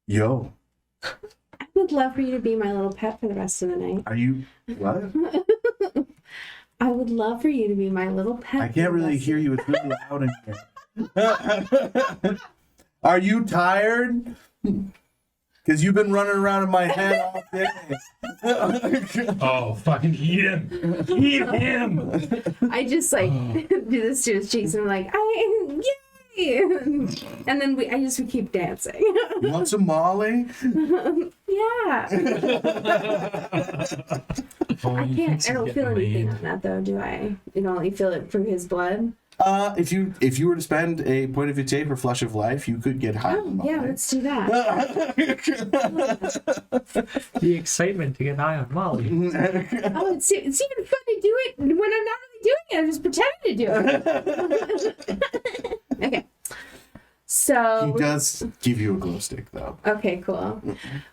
Yo, I would love for you to be my little pet for the rest of the night. are you what? I would love for you to be my little pet. I for can't the really rest hear of- you. It's really loud in here. Are you tired? Because you've been running around in my head all day. Oh, fucking eat him. Eat him. I just like do this to his cheeks and I'm like, yay! And then we keep dancing. You want some Molly? Yeah. Oh, I you can't. think I don't she's feel getting anything laid. on that though, do I? You can only feel it through his blood. If you were to spend a point of your tape or flush of life, you could get high. Oh yeah, let's do that. The excitement to get high on Molly. Oh, it's even fun to do it when I'm not really doing it. I'm just pretending to do it. Okay. So He does give you a glow stick, though. okay, cool.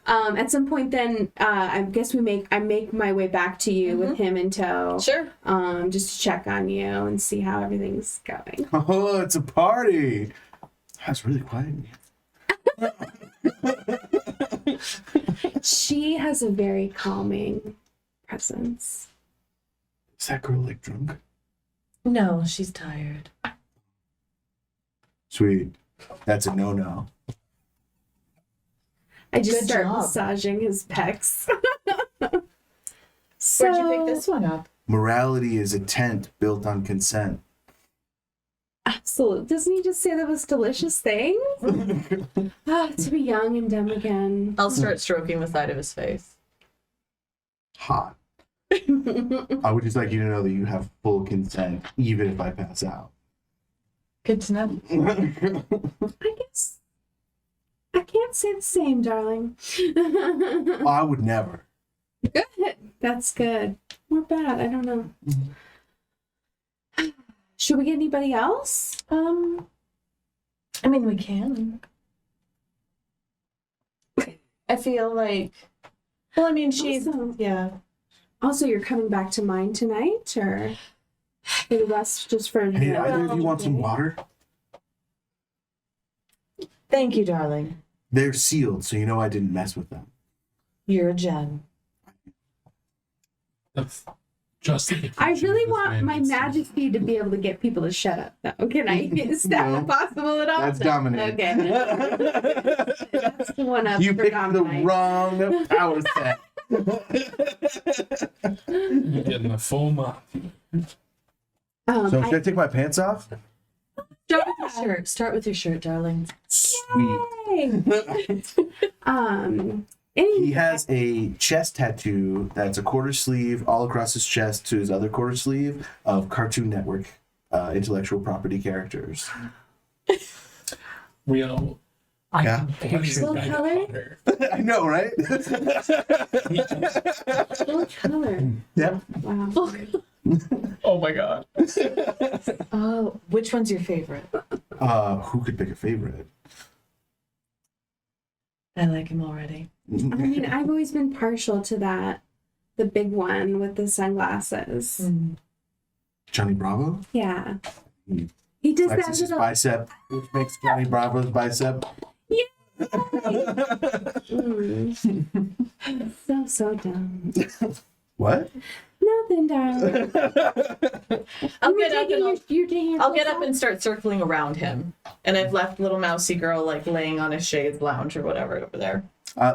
At some point, then I guess I make my way back to you with him in tow. Sure. Just to check on you and see how everything's going. Oh, it's a party. That's really quiet in here. She has a very calming presence. Is that girl like drunk? No, she's tired. Sweet. That's a no-no. I just Good start job. massaging his pecs. Where'd you pick this one up? Morality is a tent built on consent. Absolutely. Doesn't he just say the most delicious things? To be young and dumb again. I'll start stroking the side of his face. Hot. I would just like you to know that you have full consent, even if I pass out. Good to know. I guess I can't say the same, darling. I would never. Good. That's good. Or bad. I don't know. Should we get anybody else? I mean, we can. I feel like. Well, I mean, she's Awesome. yeah. Also, you're coming back to mine tonight, or maybe that's just for Hey, either of you want some water? Thank you, darling. They're sealed, so you know I didn't mess with them. You're a gem. Justification. I really this want man my needs to- majesty to be able to get people to shut up, though. Can I? Is that No. possible at all? That's No. dominant. Okay. That's the one up You for picked the dominate. wrong power set. You're getting the full month. So should I take my pants off? Start with your shirt. Start with your shirt, darling. Sweet. He has a chest tattoo that's a quarter sleeve all across his chest to his other quarter sleeve of Cartoon Network intellectual property characters. Real. I Yeah. can picture Full Guy color? Potter. I know, right? Full color. Yep. Wow. Oh my god. Oh, which one's your favorite? Who could pick a favorite? I like him already. I mean, I've always been partial to that. The big one with the sunglasses. Johnny Bravo? Yeah. Mm. He does Flexes that his little. bicep, which makes Johnny Bravo's bicep. So dumb. What? Nothing, darling. I'll get up and You're taking your I'll get clothes up off? and start circling around him. And I've left little mousy girl like laying on his shades lounge or whatever over there.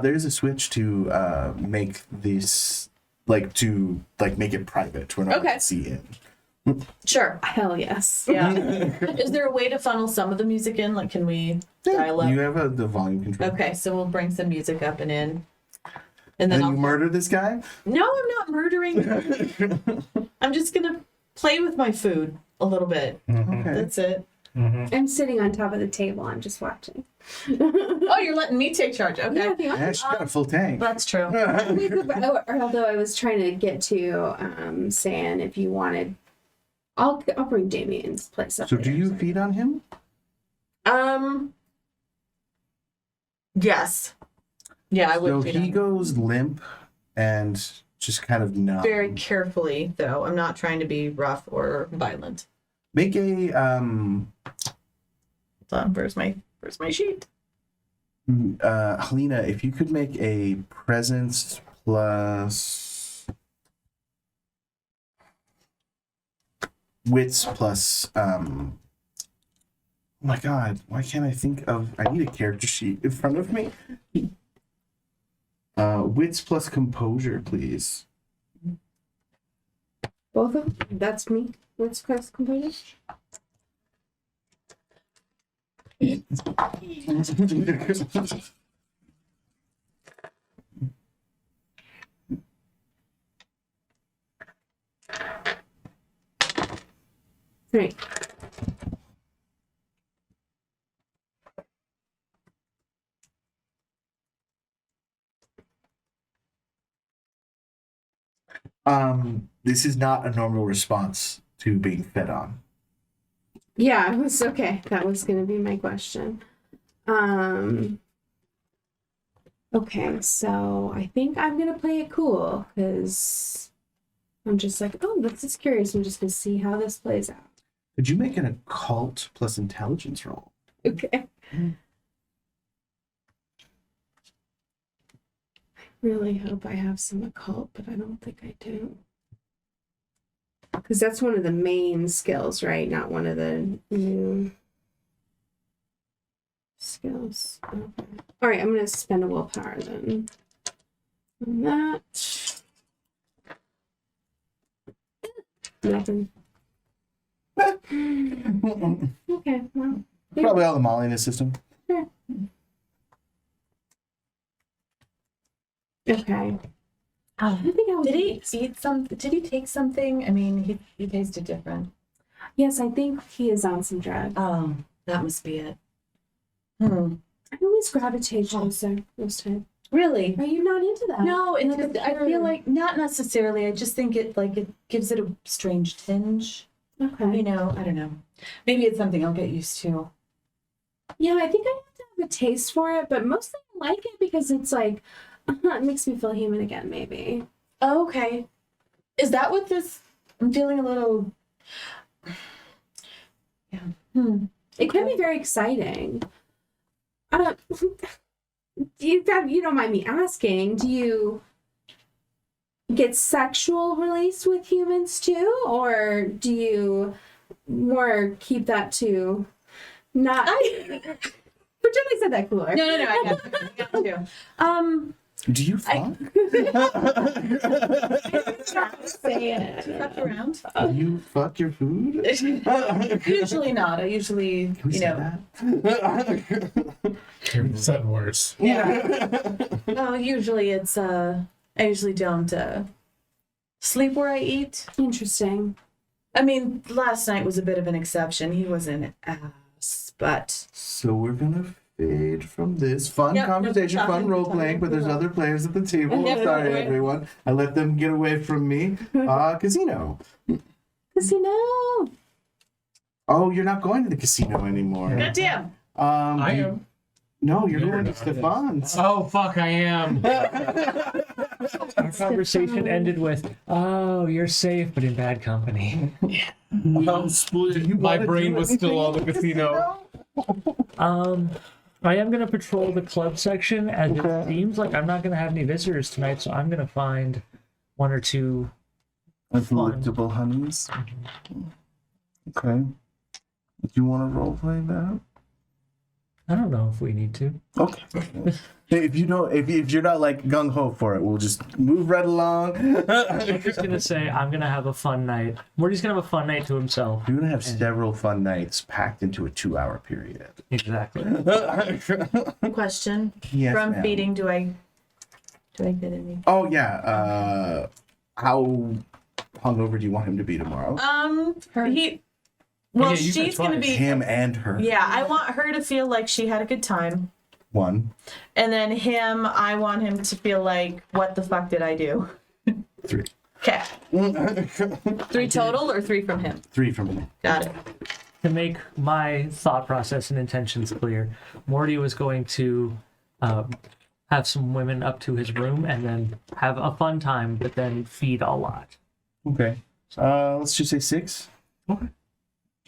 There's a switch to make this make it private. We're not Okay. going to see it. Sure. Hell yes. Yeah. Is there a way to funnel some of the music in? Like, can we dial up? You have the volume control. Okay, so we'll bring some music up and in. And Then then you I'll... murder this guy? No, I'm not murdering. I'm just going to play with my food a little bit. Okay. That's it. I'm sitting on top of the table. I'm just watching. Oh, you're letting me take charge. Okay. Yeah, if you want. Yeah, she's got a full tank. That's true. Although I was trying to get to saying if you wanted, I'll bring Damien's place up. So do later. you feed on him? Yes. Yeah, I would. So feed he him. goes limp and just kind of numb. Very carefully, though. I'm not trying to be rough or violent. Make a Hold on, where's my sheet? Helena, if you could make a presence plus wits plus oh my god, why can't I think of I need a character sheet in front of me. Wits plus composure, please. Both of them? That's me. What's cross composure? Right. This is not a normal response to being fed on. Yeah, it was okay. That was gonna be my question. Okay, so I think I'm gonna play it cool because I'm just like, oh, this is curious. I'm just gonna see how this plays out. Could you make an occult plus intelligence roll? Okay. I really hope I have some occult, but I don't think I do. Because that's one of the main skills, right? Not one of the new skills. Okay. All right, I'm going to spend a willpower then. On that. Nothing. Okay, well. Probably all the Molly in his system. Okay. Oh, I think I was did he eat some? Did he take something? I mean, he tasted different. Yes, I think he is on some drugs. Oh, that must be it. I always gravitate towards those type. Really? Are you not into that? No, it's Like a just, I pure- feel like not necessarily. I just think it gives it a strange tinge. Okay. You know, I don't know. Maybe it's something I'll get used to. Yeah, I think I have to have a taste for it, but mostly I like it because it's like, it makes me feel human again, maybe. Oh, okay. Is that what this? I'm feeling a little. Yeah. It can be very exciting. You don't mind me asking, do get sexual release with humans too, or do you more keep that to not? Pretend I said that cooler. No, I got you. Do you fuck? Say it. Fuck around. Do you fuck your food? Usually not. I usually, Can we you say know. that? You've said worse. Yeah. No, usually it's I usually don't sleep where I eat. Interesting. I mean, last night was a bit of an exception. He was an ass, but So we're gonna fade from this fun Yep, conversation, yep, fun talking, role playing, but there's talking. other players at the table. Yep, Sorry, yep. everyone. I let them get away from me. Casino. Casino. Oh, you're not going to the casino anymore. goddamn. I am. No, you're You're going to not. Stefan's. Oh fuck, I am. Our conversation ended with, "Oh, you're safe, but in bad company." Split. My brain was still on the casino. I am gonna patrol the club section, as it seems like I'm not gonna have any visitors tonight, so I'm gonna find one or two. Afflictable honeys. Okay. Do you want to role play that? I don't know if we need to. Okay. Hey, if you don't, if you're not like gung ho for it, we'll just move right along. I'm just gonna say I'm gonna have a fun night. Morty's gonna have a fun night to himself. You're gonna have several fun nights packed into a 2-hour period. Exactly. Question. Yes, From ma'am. feeding, do I get any? Oh yeah. How hungover do you want him to be tomorrow? He. Well, Yeah, you said she's gonna twice. be. Him and her. Yeah, I want her to feel like she had a good time. 1, And then him, I want him to feel like, what the fuck did I do? 3. Okay. 3 total or 3 from him? 3 from him. Got it. To make my thought process and intentions clear, Morty was going to have some women up to his room and then have a fun time, but then feed a lot. Okay. Let's just say 6. Okay.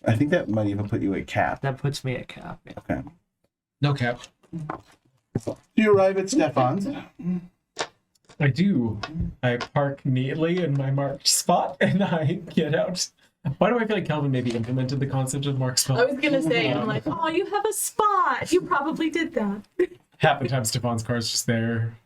I think that might even put you at cap. That puts me at cap. Yeah. Okay. No cap. You arrive at Stefan's. I do. I park neatly in my marked spot and I get out. Why do I feel like Calvin maybe implemented the concept of marked I spot? was gonna say, I'm like, oh, you have a spot. You probably did that. Half the time Stefan's car's just there.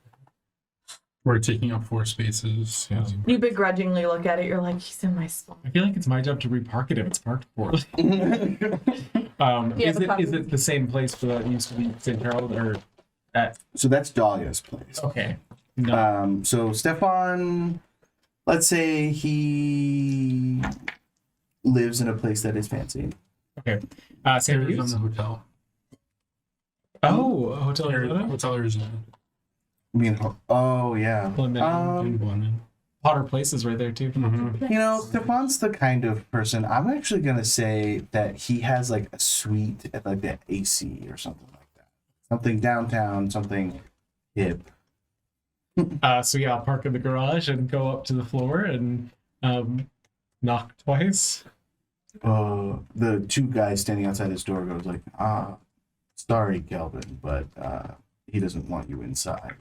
We're taking up 4 spaces. Yeah. You begrudgingly look at it. You're like, he's in my spot. I feel like it's my job to repark it if it's parked poorly. Yeah, Is it the same place that used to be St. Harold or at? So that's Dahlia's place. Okay. No. So Stefan, let's say he lives in a place that is fancy. Okay. St. Arizona Hughes? Hotel. Oh, a Hotel Arizona? Hotel Arizona. I mean, oh yeah. Plymouth. London. Potter Place is right there too. You know, Stefan's the kind of person. I'm actually gonna say that he has like a suite at like the AC or something like that. Something downtown, something hip. So yeah, I'll park in the garage and go up to the floor and knock twice. The 2 guys standing outside his door goes like, sorry, Kelvin, but he doesn't want you inside.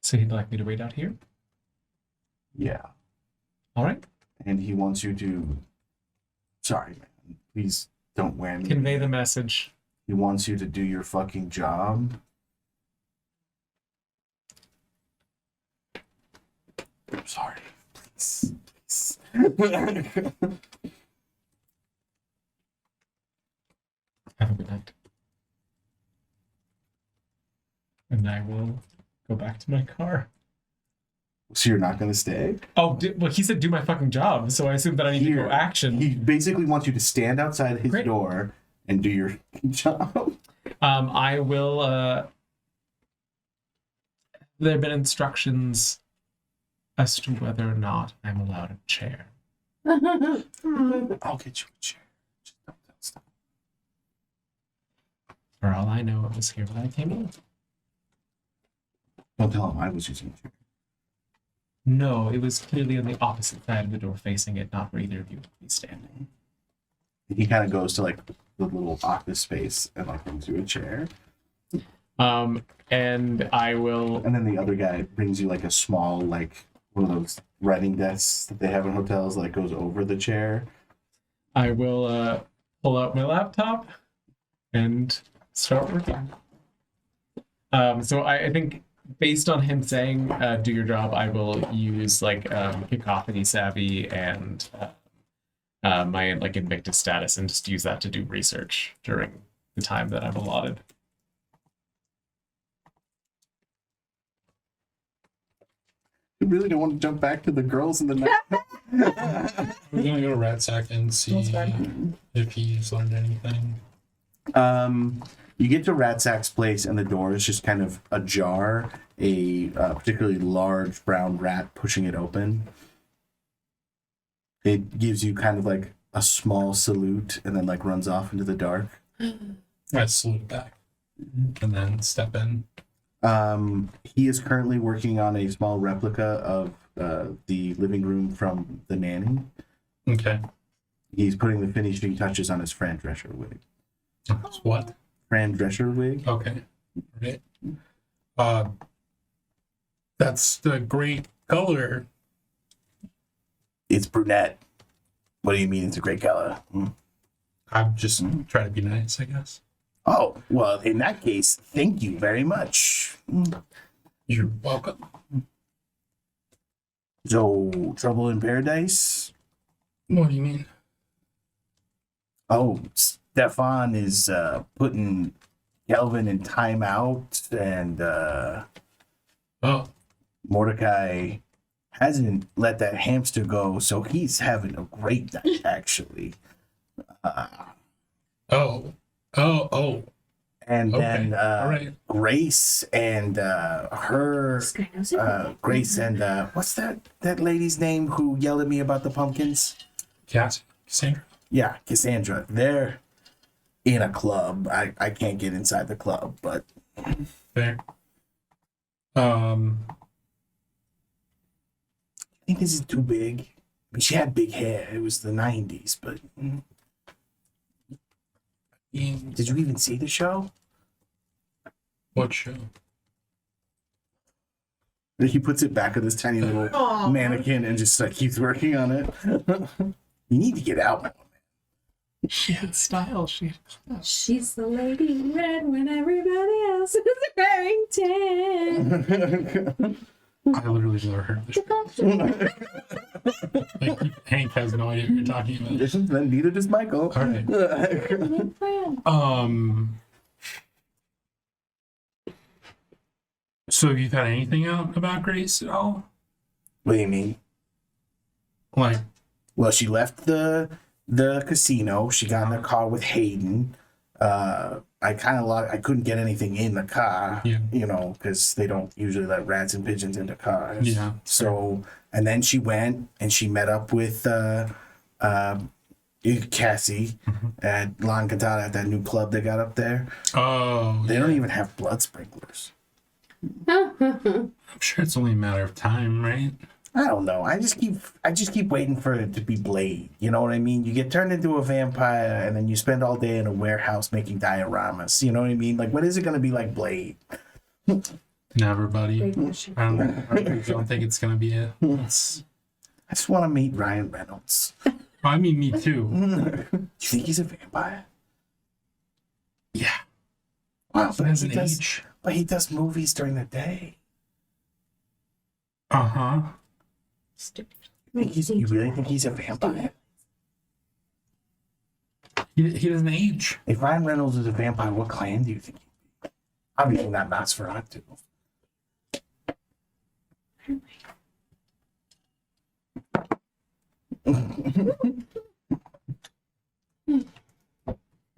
So he'd like me to wait out here. Yeah. All right. And he wants you to, sorry, man, please don't wear me. Convey the message. He wants you to do your fucking job. I'm sorry. Please. Have a good night. And I will go back to my car. So you're not gonna stay? Oh, well, he said do my fucking job, so I assume that I need to Here. go action. He basically wants you to stand outside his Great. door and do your job. I will. There have been instructions as to whether or not I'm allowed a chair. I'll get you a chair. Just don't stop. For all I know, it was here when I came in. Don't tell him I was using a chair. No, it was clearly on the opposite side of the door, facing it, not where either of you would be standing. He kind of goes to like the little office space and like brings you a chair. And I will. And then the other guy brings you like a small, like one of those writing desks that they have in hotels, like goes over the chair. I will pull out my laptop and start working. So I think based on him saying do your job, I will use like cacophony savvy and my like Invictus status and just use that to do research during the time that I'm allotted. You really don't want to jump back to the girls in the night. We're gonna go to Ratsack and see if he's learned anything. You get to Ratsack's place, and the door is just kind of ajar. A particularly large brown rat pushing it open. It gives you kind of like a small salute, and then like runs off into the dark. I salute back and then step in. He is currently working on a small replica of the living room from the nanny. Okay. He's putting the finishing touches on his Fran Drescher wig. What? Fran Drescher wig? Okay. Right. That's the great color. It's brunette. What do you mean it's a great color? I'm just trying to be nice, I guess. Oh, well, in that case, thank you very much. You're welcome. So, trouble in paradise? What do you mean? Oh, Stefan is putting Kelvin in timeout, and Oh, Mordecai hasn't let that hamster go, so he's having a great night, actually. oh. And Okay, then all right. Grace and her This guy knows it. Grace and what's that lady's name who yelled at me about the pumpkins? Cassandra. Yeah, Cassandra. They're in a club. I can't get inside the club, but Fair. I think this is too big. I mean, she had big hair. It was the 90s, but did you even see the show? What show? He puts it back on this tiny little Aw. mannequin and just like keeps working on it. You need to get out more. She had style. She's the lady in red when everybody else is wearing tan. I literally never heard of this show. Like, Hank has no idea what you're talking about. Then neither does Michael. All right. So have you had anything out about Grace at all? What do you mean? Like, Well, she left the casino. She got in the car with Hayden. I couldn't get anything in the car, Yeah. you know, because they don't usually let rats and pigeons into cars. Yeah. So, and then she went and she met up with Cassie at La Encantada at that new club they got up there. oh, They don't even have blood sprinklers. I'm sure it's only a matter of time, right? I don't know. I just keep waiting for it to be Blade. You know what I mean? You get turned into a vampire and then you spend all day in a warehouse making dioramas. You know what I mean? Like, when is it going to be like Blade? Never, buddy. Great question. I don't think it's gonna be it. I just want to meet Ryan Reynolds. I mean, me too. You think he's a vampire? Yeah. Wow, But as an age. But he does movies during the day. Uh-huh. Stupid. You really think he's a vampire? He doesn't age. If Ryan Reynolds is a vampire, what clan do you think he'd be? Obviously not Nosferatu.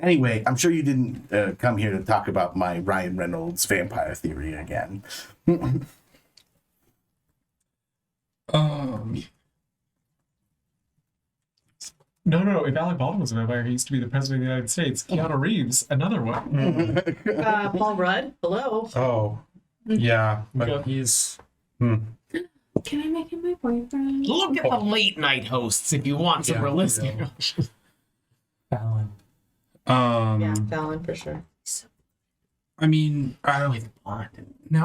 Anyway, I'm sure you didn't come here to talk about my Ryan Reynolds vampire theory again. No. If Alec Baldwin was a vampire, he used to be the president of the United States. Keanu Reeves, another one. Paul Rudd. Hello. Oh. Yeah, but Okay. he's Can I make him my boyfriend? Look at the late night hosts if you want some Yeah, realistic. yeah. Fallon. Yeah, Fallon for sure. I mean, now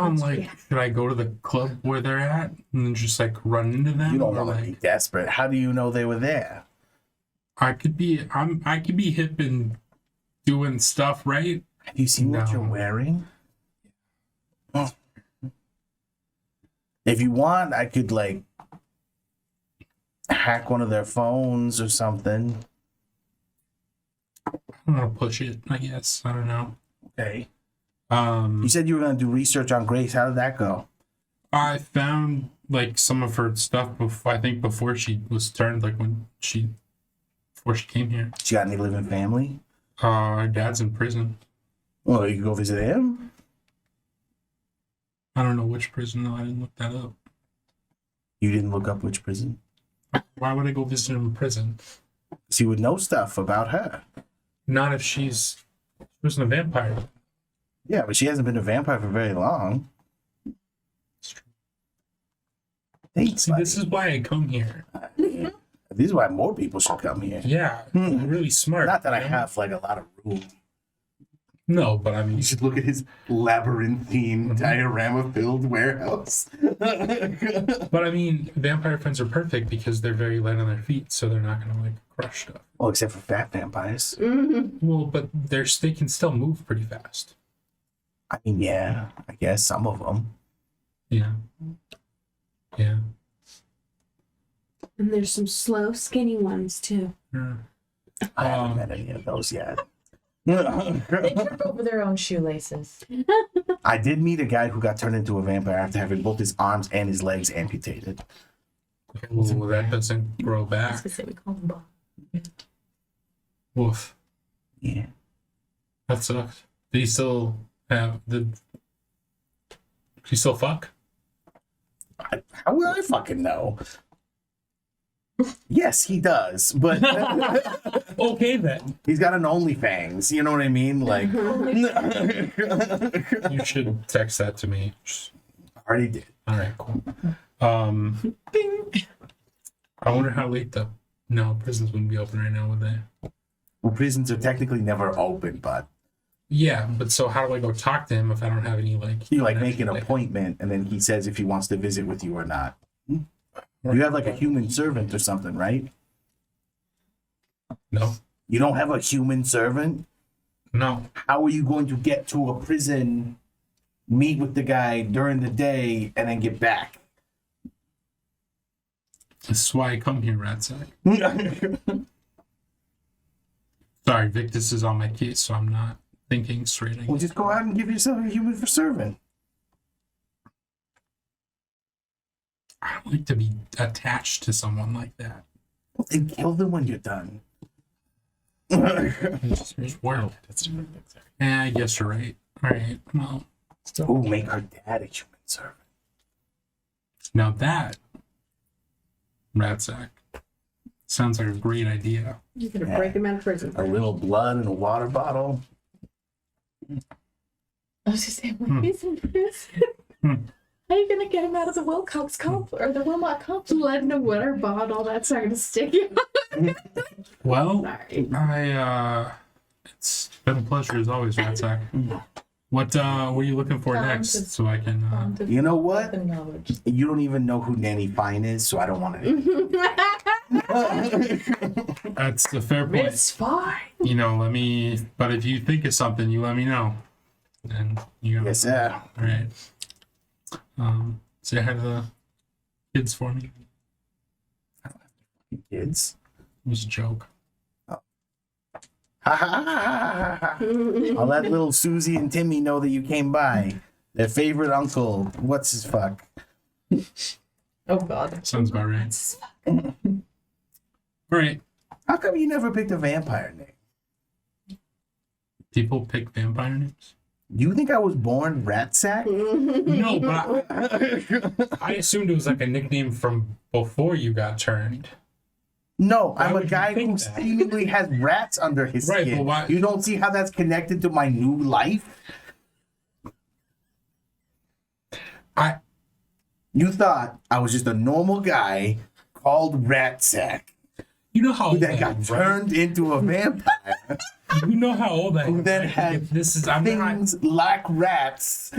I'm like, Yeah. should I go to the club where they're at and then just like run into them? You don't Or, want to be like, desperate. How do you know they were there? I could be hip and doing stuff, right? Have you seen what you're No. wearing? Oh. If you want, I could like hack one of their phones or something. I'm gonna push it, I guess. I don't know. Okay. You said you were gonna do research on Grace. How did that go? I found like some of her stuff before, I think before she was turned, like before she came here. She got any living family? Her dad's in prison. Well, you can go visit him. I don't know which prison though. I didn't look that up. You didn't look up which prison. Why would I go visit him in prison? So you would know stuff about her. Not if she wasn't a vampire. Yeah, but she hasn't been a vampire for very long. It's true. Thanks, See, buddy. this is why I come here. This is why more people should come here. Yeah, really smart. Not that I you know? have like a lot of room. No, but I mean, You should look at his labyrinthine diorama-filled warehouse. but I mean, vampire friends are perfect because they're very light on their feet, so they're not gonna like crush stuff. Well, except for fat vampires. Well, but they can still move pretty fast. I mean, yeah, I guess some of them. Yeah. Yeah. And there's some slow, skinny ones too. Yeah. I haven't met any of those yet. They trip over their own shoelaces. I did meet a guy who got turned into a vampire after having both his arms and his legs amputated. Well, that doesn't grow I was back. gonna say we call them Bob. Woof. Yeah. That sucks. Do you still have the? Do you still fuck? How will I fucking know? Yes, he does, but Okay then. he's got an OnlyFans. You know what I mean? Like, You should text that to me. already did. All right, cool. I wonder how late the prisons wouldn't be open right now, would they? Well, prisons are technically never open, but Yeah, but so how do I go talk to him if I don't have any like? you like make an connection? appointment, and then he says if he wants to visit with you or not. You have like a human servant or something, right? No, You don't have a human servant? no. How are you going to get to a prison, meet with the guy during the day, and then get back? This is why I come here, Ratsack. Sorry, Victus is on my case, so I'm not thinking straight. I Well, guess. just go out and give yourself a human servant. I don't like to be attached to someone like that. Well, then kill them when you're done. It's just world. That's different things. Yeah, I guess you're right. All right. Well, Ooh, make her dad a human servant. now that Ratsack sounds like a great idea. You're gonna break him out of prison. A little blood in a water bottle. I was just saying, what is in prison? How are you gonna get him out of the Wilcox comp or the Wilmot comp? Blood in a water bottle. That's not gonna stick you. Well, Sorry. it's been a pleasure as always, Ratsack. What are you looking for next? So I can. You know what? The knowledge. You don't even know who Nanny Fine is, so I don't want to. That's a fair point. It's fine. You know, let me. But if you think of something, you let me know. And you. Yes, sir. All right. Say hi to the kids for me. Kids. It was a joke. Ha ha ha ha ha. I'll let little Susie and Timmy know that you came by. Their favorite uncle. What's his fuck? Oh God. Sounds about right. All right. How come you never picked a vampire name? People pick vampire names. You think I was born Ratsack? No, but I assumed it was like a nickname from before you got turned. No, Why I'm a would you guy think who that? seemingly has rats under his Right, skin. but why- You don't see how that's connected to my new life? You thought I was just a normal guy called Ratsack. You know how who old then I got am, turned into a vampire, You know how old I am. who then right? had If this is I'm not. things like rats.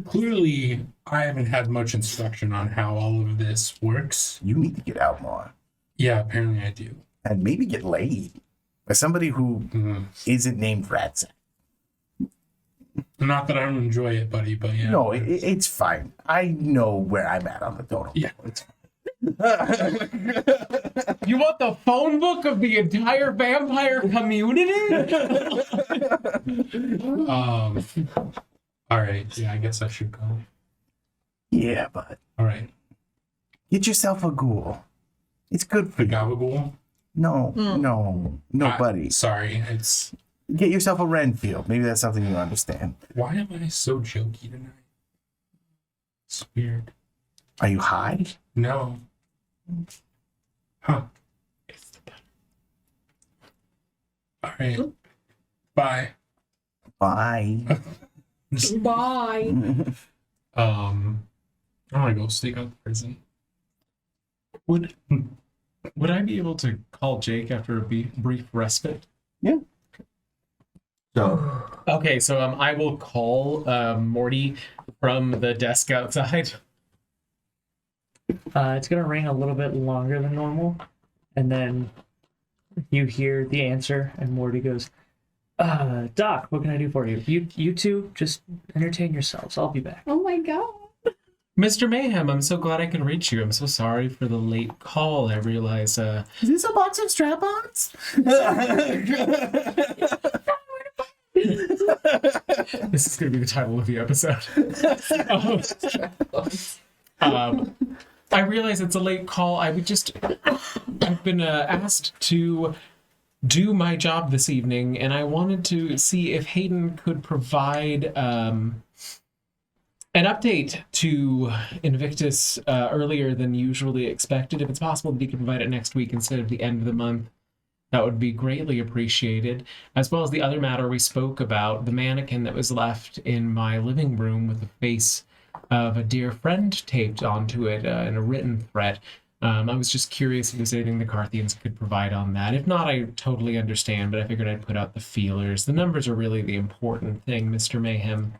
Clearly, I haven't had much instruction on how all of this works. You need to get out more Yeah, apparently I do. and maybe get laid by somebody who Mhm. isn't named Ratsack. Not that I don't enjoy it, buddy, but yeah. No, it's fine. I know where I'm at on the totem. Yeah. It's fine. You want the phone book of the entire vampire community? All right. Yeah, I guess I should go. Yeah, but All right. get yourself a ghoul. It's good for The you. Gabagool. No, buddy. Sorry. It's Get yourself a Renfield. Maybe that's something you understand. why am I so jokey tonight? It's weird. Are you high? No. Huh. It's the best. All right. Bye. Bye. Bye. I want to go sneak out the prison. Would I be able to call Jake after a brief respite? Yeah. So Okay, so I will call Morty from the desk outside. It's gonna ring a little bit longer than normal, and then you hear the answer, and Morty goes, Doc, what can I do for you? You two just entertain yourselves. I'll be back. Oh my god. Mr. Mayhem, I'm so glad I can reach you. I'm so sorry for the late call. I realize is this a box of strap-ons? this is going to be the title of the episode. I realize it's a late call. I've been asked to do my job this evening, and I wanted to see if Hayden could provide an update to Invictus earlier than usually expected. If it's possible that he could provide it next week instead of the end of the month, that would be greatly appreciated. As well as the other matter we spoke about, the mannequin that was left in my living room with the face of a dear friend taped onto it in a written threat. I was just curious if there's anything the Carthians could provide on that. If not, I totally understand, but I figured I'd put out the feelers. The numbers are really the important thing, Mr. Mayhem.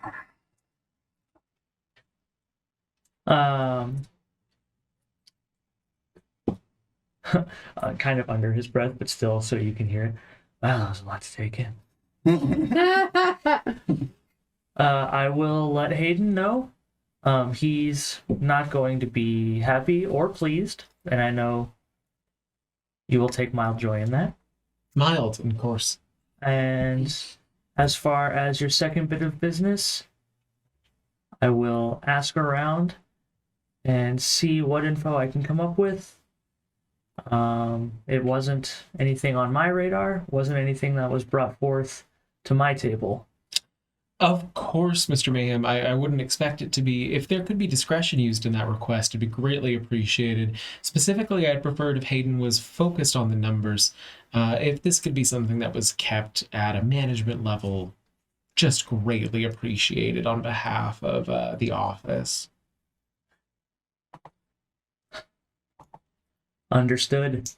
Kind of under his breath, but still so you can hear it. Wow, that was a lot to take in. I will let Hayden know. He's not going to be happy or pleased, and I know you will take mild joy in that. Mild, of course. And as far as your second bit of business, I will ask around and see what info I can come up with. It wasn't anything on my radar, wasn't anything that was brought forth to my table. Of course, Mr. Mayhem. I wouldn't expect it to be. If there could be discretion used in that request, it'd be greatly appreciated. Specifically, I'd prefer if Hayden was focused on the numbers. If this could be something that was kept at a management level, just greatly appreciated on behalf of the office. Understood.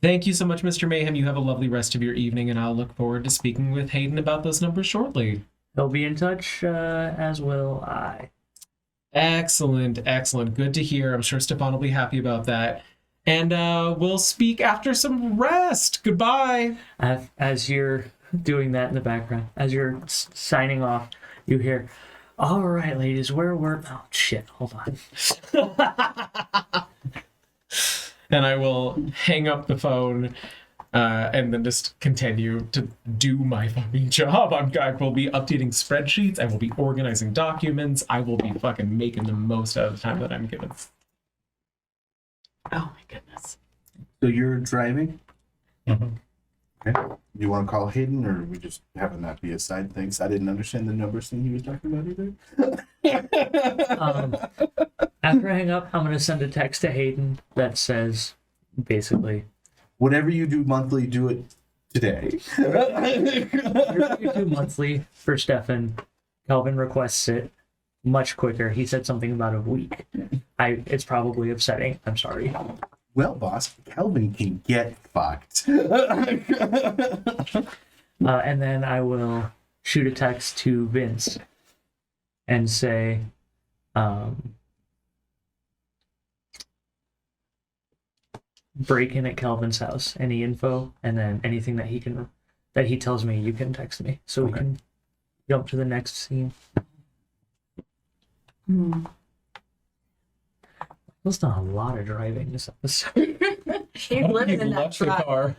Thank you so much, Mr. Mayhem. You have a lovely rest of your evening, and I'll look forward to speaking with Hayden about those numbers shortly. He'll be in touch, as will I. Excellent, excellent. Good to hear. I'm sure Stefan will be happy about that. And we'll speak after some rest. Goodbye. As you're doing that in the background, as you're signing off, you hear, "All right, ladies, where were..." Oh, shit, hold on. And I will hang up the phone and then just continue to do my fucking job. I will be updating spreadsheets. I will be organizing documents. I will be fucking making the most out of the time that I'm given. Oh my goodness. So you're driving? Mhm. Okay. You want to call Hayden, or are we just having that be a side thing? I didn't understand the numbers thing he was talking about either. After I hang up, I'm going to send a text to Hayden that says, basically, Whatever you do monthly, do it today. whatever you do monthly for Stefan, Calvin requests it much quicker. He said something about a week. It's probably upsetting. I'm sorry. Well, boss, Calvin can get fucked. And then I will shoot a text to Vince and say, break in at Calvin's house. Any info, and then anything that he tells me, you can text me so we can jump to the next scene. There's done a lot of driving this episode. He's living in that left the truck. car.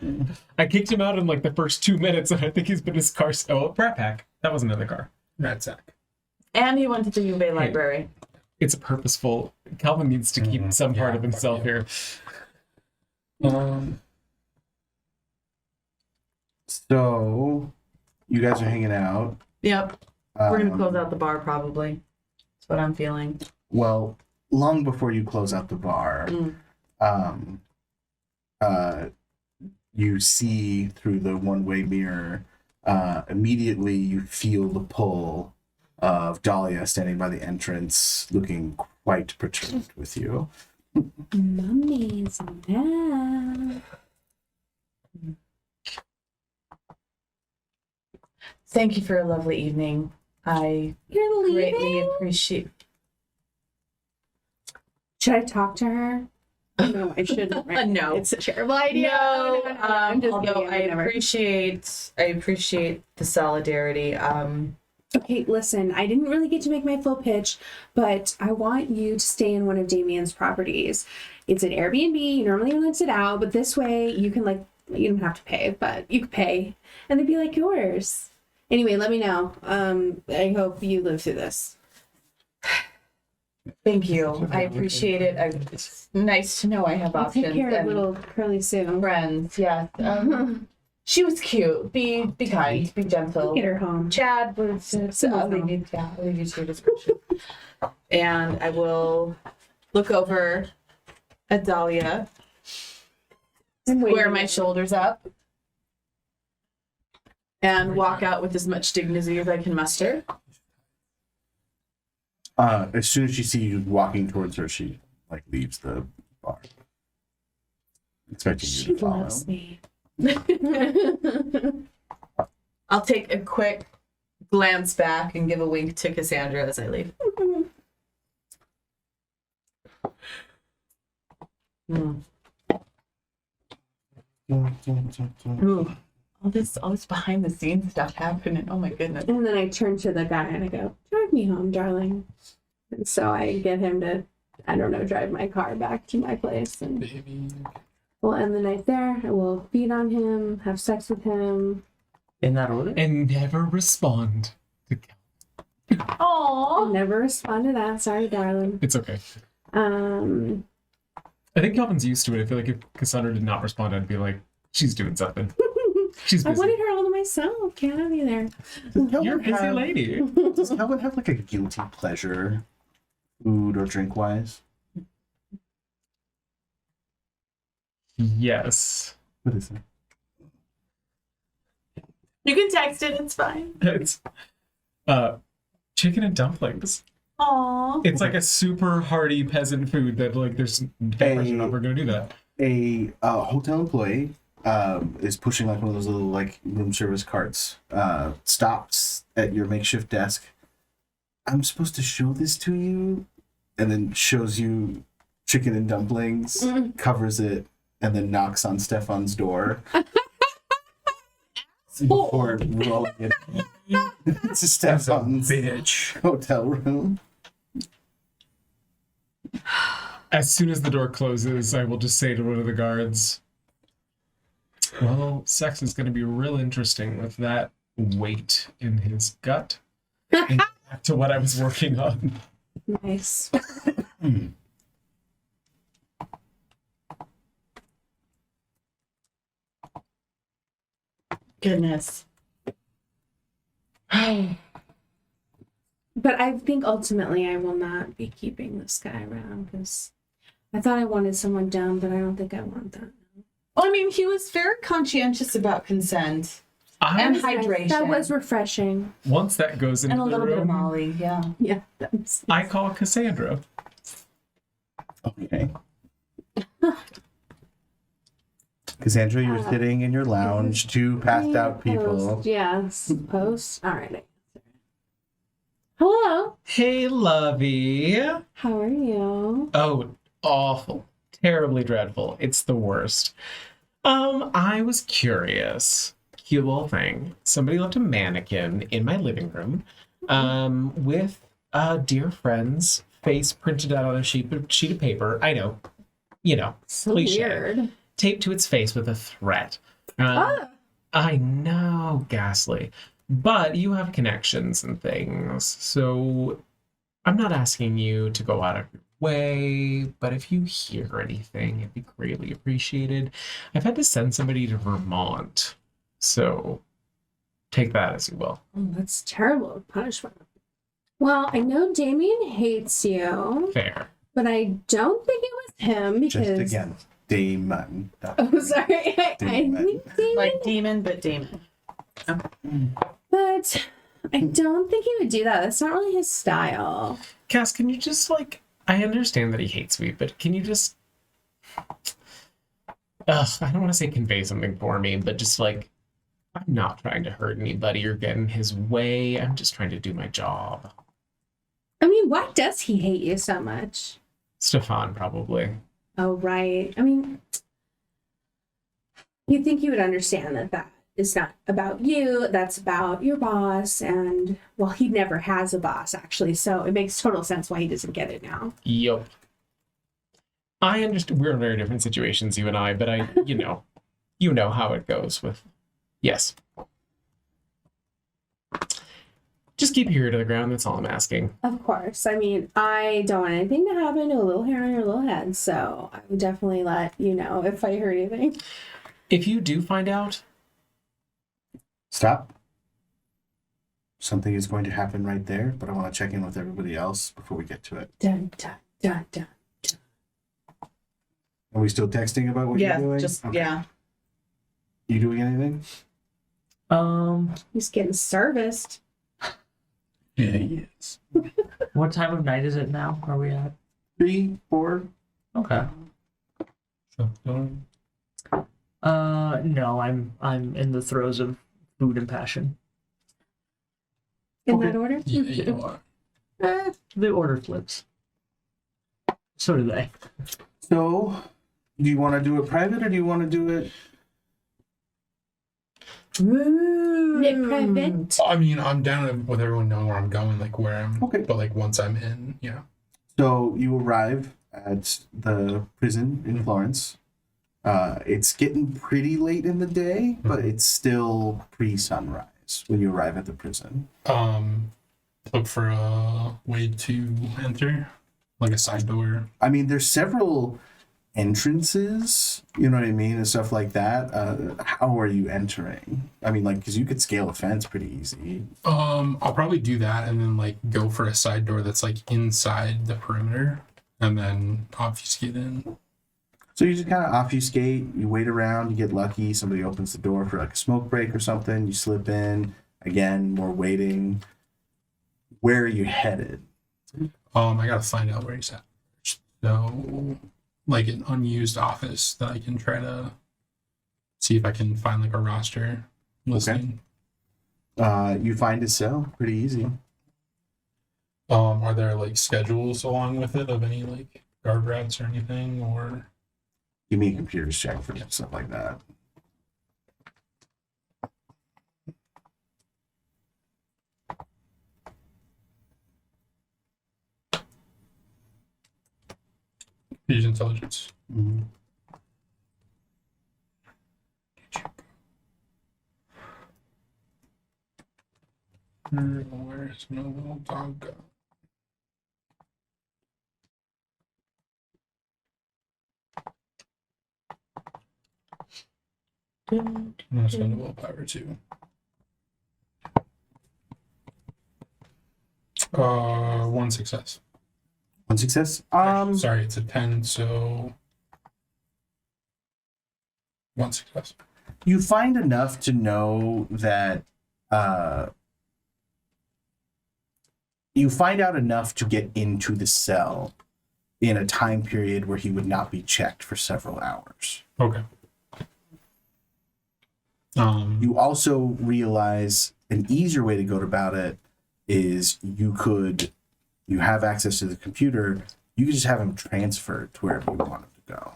I kicked him out in like the first 2 minutes, and I think he's been his car. Oh, Brat Pack. That wasn't in the car. Rat sack. And he went to the UBay library. It's purposeful. Calvin needs to keep some part of himself here. So, you guys are hanging out. Yep. We're gonna Um, close out the bar probably. That's what I'm feeling. Well, long before you close out the bar, you see through the one-way mirror. Immediately, you feel the pull of Dahlia standing by the entrance, looking quite perturbed with you. Mummy's back. Thank you for a lovely evening. I You're greatly leaving? appreciate. Should I talk to her? No, I shouldn't. Right? No. It's a terrible idea. No, I'm just although kidding. I Never. appreciate the solidarity. Okay, listen, I didn't really get to make my full pitch, but I want you to stay in one of Damien's properties. It's an Airbnb, you normally rent it out, but this way you can you don't have to pay, but you could pay, and it'd be like yours. Anyway, let me know. I hope you live through this. Thank you. I appreciate it. It's nice to know I have I'll options take care of and little Curly Sue. friends. Yeah. She was cute. Be kind. Be gentle. Get her home. Chad was. I'll leave you to your description. And I will look over at Dahlia, square my shoulders up, and walk out with as much dignity as I can muster. As soon as she sees you walking towards her, she leaves the bar, expecting you She to follow. loves me. I'll take a quick glance back and give a wink to Cassandra as I leave. Ooh, all this behind the scenes stuff happening. Oh my goodness. And then I turn to the guy and I go, drive me home, darling. And so I get him to, I don't know, drive my car back to my place. And Baby. we'll end the night there. I will beat on him, have sex with him. In that order? And never respond to Calvin. I'll Aww. never respond to that. Sorry, darling. It's okay. I I think Calvin's used to it. I feel like if Cassandra did not respond, I'd be like, she's doing something. She's busy. wanted her all to myself. Can't have you there. You're a busy lady. Does Calvin have a guilty pleasure, food or drink wise? Yes. What is it? You can text it. It's fine. It's chicken and dumplings. Aww. It's like a super hearty peasant food that there's you're never gonna do that. A hotel employee is pushing one of those little room service carts. Stops at your makeshift desk. I'm supposed to show this to you, and then shows you chicken and dumplings, covers it, and then knocks on Stefan's door. Before rolling it to Stefan's hotel room. As soon as the door closes, I will just say to one of the guards, well, sex is going to be real interesting with that weight in his gut. And back to what I was working on. Nice. Goodness. But I think ultimately I will not be keeping this guy around because I thought I wanted someone dumb, but I don't think I want that. Well, I mean, he was very conscientious about consent. I, hydration. That was refreshing. once that goes into And a the little bit of room, Molly, yeah. Yeah. That was... I call Cassandra. Okay. Cassandra, you're sitting in your lounge, two passed out people. Yes. Post. All right. Hello. Hey, lovey. How are you? Oh, awful. Terribly dreadful. It's the worst. I was curious. Cute little thing. Somebody left a mannequin in my living room, with a dear friend's face printed out on a sheet of paper. I know, So cliche. weird. Taped to its face with a threat. Ah. I know, ghastly. But you have connections and things, so I'm not asking you to go out of your way, but if you hear anything, it'd be greatly appreciated. I've had to send somebody to Vermont, so take that as you will. Oh, that's terrible punishment. Well, I know Damien hates you, Fair. but I don't think it was him because. Just again, Damon. Oh, sorry. I Damon. think Damien. Like demon, but demon. But I don't think he would do that. That's not really his style. Cass, can you just, I understand that he hates me, but can you just... I don't want to say convey something for me, but just, I'm not trying to hurt anybody or get in his way. I'm just trying to do my job. I mean, why does he hate you so much? Stefan, probably. Oh, right. I mean, you'd think you would understand that is not about you. That's about your boss. And, well, he never has a boss, actually. So it makes total sense why he doesn't get it now. Yup. I understand. We're in very different situations, you and I, but you know how it goes with... Yes. Just keep your ear to the ground. That's all I'm asking. Of course. I mean, I don't want anything to happen to a little hair on your little head. So I would definitely let you know if I heard anything. If you do find out, Stop. Something is going to happen right there, but I want to check in with everybody else before we get to it. Dun, dun, dun, dun. Are we still texting about what Yeah, you're doing? just, Okay. yeah. You doing anything? He's getting serviced. Yeah, he is. What time of night is it now? Are we at? 3, 4? Okay. So, No, I'm in the throes of food and passion. In Okay. that order? yeah, you are. The order flips. So do they. So, do you want to do it private or do you want to do it? Nick private. I mean, I'm down with everyone knowing where I'm going, where I'm. Okay. But once I'm in, yeah. So you arrive at the prison in Florence. It's getting pretty late in the day, but it's still pre-sunrise when you arrive at the prison. Look for a way to enter, like a side door. I mean, there's several entrances, you know what I mean, and stuff like that. How are you entering? I mean, because you could scale a fence pretty easy. I'll probably do that and then go for a side door that's inside the perimeter, and then obfuscate in. So you just kind of obfuscate, you wait around, you get lucky, somebody opens the door for a smoke break or something, you slip in, again, more waiting. Where are you headed? I gotta find out where he's at. So, an unused office that I can try to see if I can find a roster listing. You find his cell pretty easy. Are there schedules along with it of any guard rats or anything, or? Give me a computer's check for stuff like that. Use intelligence. Mm-hmm. Where's my little dog go? I'm gonna spend a willpower too. One success. One success. Sorry, it's a 10, so one success. You find enough to know that you find out enough to get into the cell in a time period where he would not be checked for several hours. Okay. You also realize an easier way to go about it is you have access to the computer, you could just have him transferred to wherever you want him to go.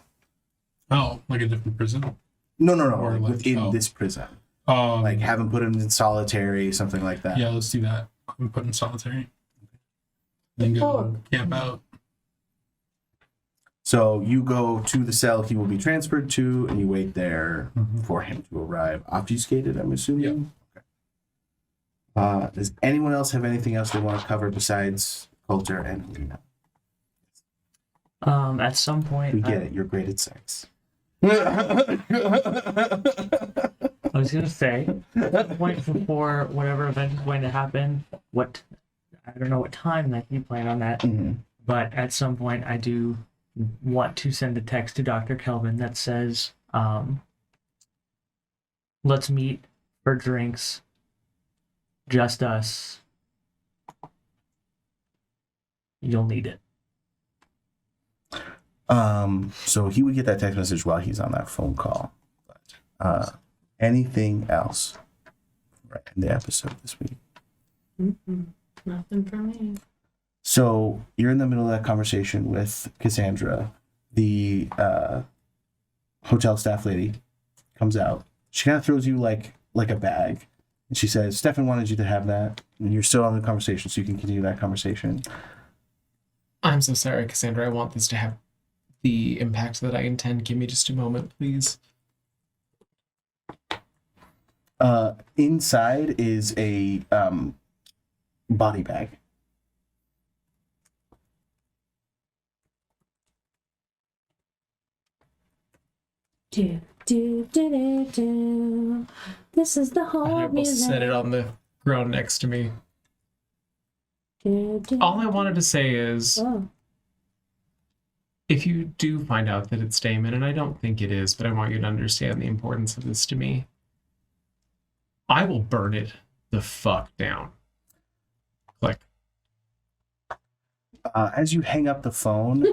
Oh, like a different prison? No, Or like like- within this prison. Um, Like have him put him in solitary, something like that. yeah, let's do that. I'm put in solitary. Then go camp out. So you go to the cell he will be transferred to, and you wait there for him to arrive. Obfuscated, I'm assuming? Okay. Does anyone else have anything else they want to cover besides Coulter and Helena? At some point, We get it. You're great at sex. I was gonna say, at the point before whatever event is going to happen, I don't know what time that you plan on that, Mhm. but at some point I do want to send a text to Dr. Kelvin that says, let's meet for drinks, just us. You'll need it. So he would get that text message while he's on that phone call. But, anything else right in the episode this week? Nothing for me. So you're in the middle of that conversation with Cassandra. The hotel staff lady comes out. She kind of throws you like a bag. And she says, Stefan wanted you to have that. And you're still on the conversation, so you can continue that conversation. I'm so sorry, Cassandra. I want this to have the impact that I intend. Give me just a moment, please. Inside is a body bag. Do, do, do, do, do. This is the I whole almost music. set it on the ground next to me. Do, do, All I wanted to say is, Oh. if you do find out that it's Damon, and I don't think it is, but I want you to understand the importance of this to me, I will burn it the fuck down. Like, As you hang up the phone,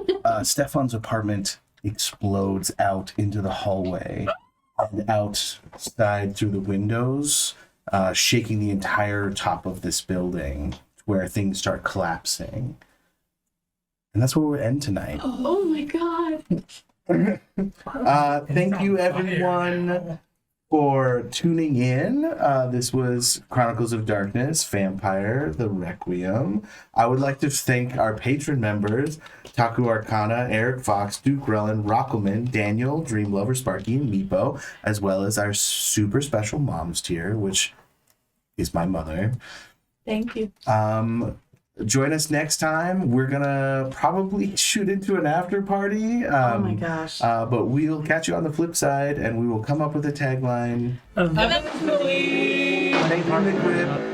Stefan's apartment explodes out into the hallway and outside through the windows, shaking the entire top of this building where things start collapsing. And that's where we'll end tonight. Oh my god. Thank you, everyone, for tuning in. This was Chronicles of Darkness, Vampire, the Requiem. I would like to thank our patron members, Taku Arcana, Eric Fox, Duke Rellan, Rockelman, Daniel, Dream Lover, Sparky, and Meepo, as well as our super special moms tier, which is my mother. Thank you. Join us next time. We're gonna probably shoot into an after party. Oh my gosh. But we'll catch you on the flip side, and we will come up with a tagline. eventually. Thank you, McRib.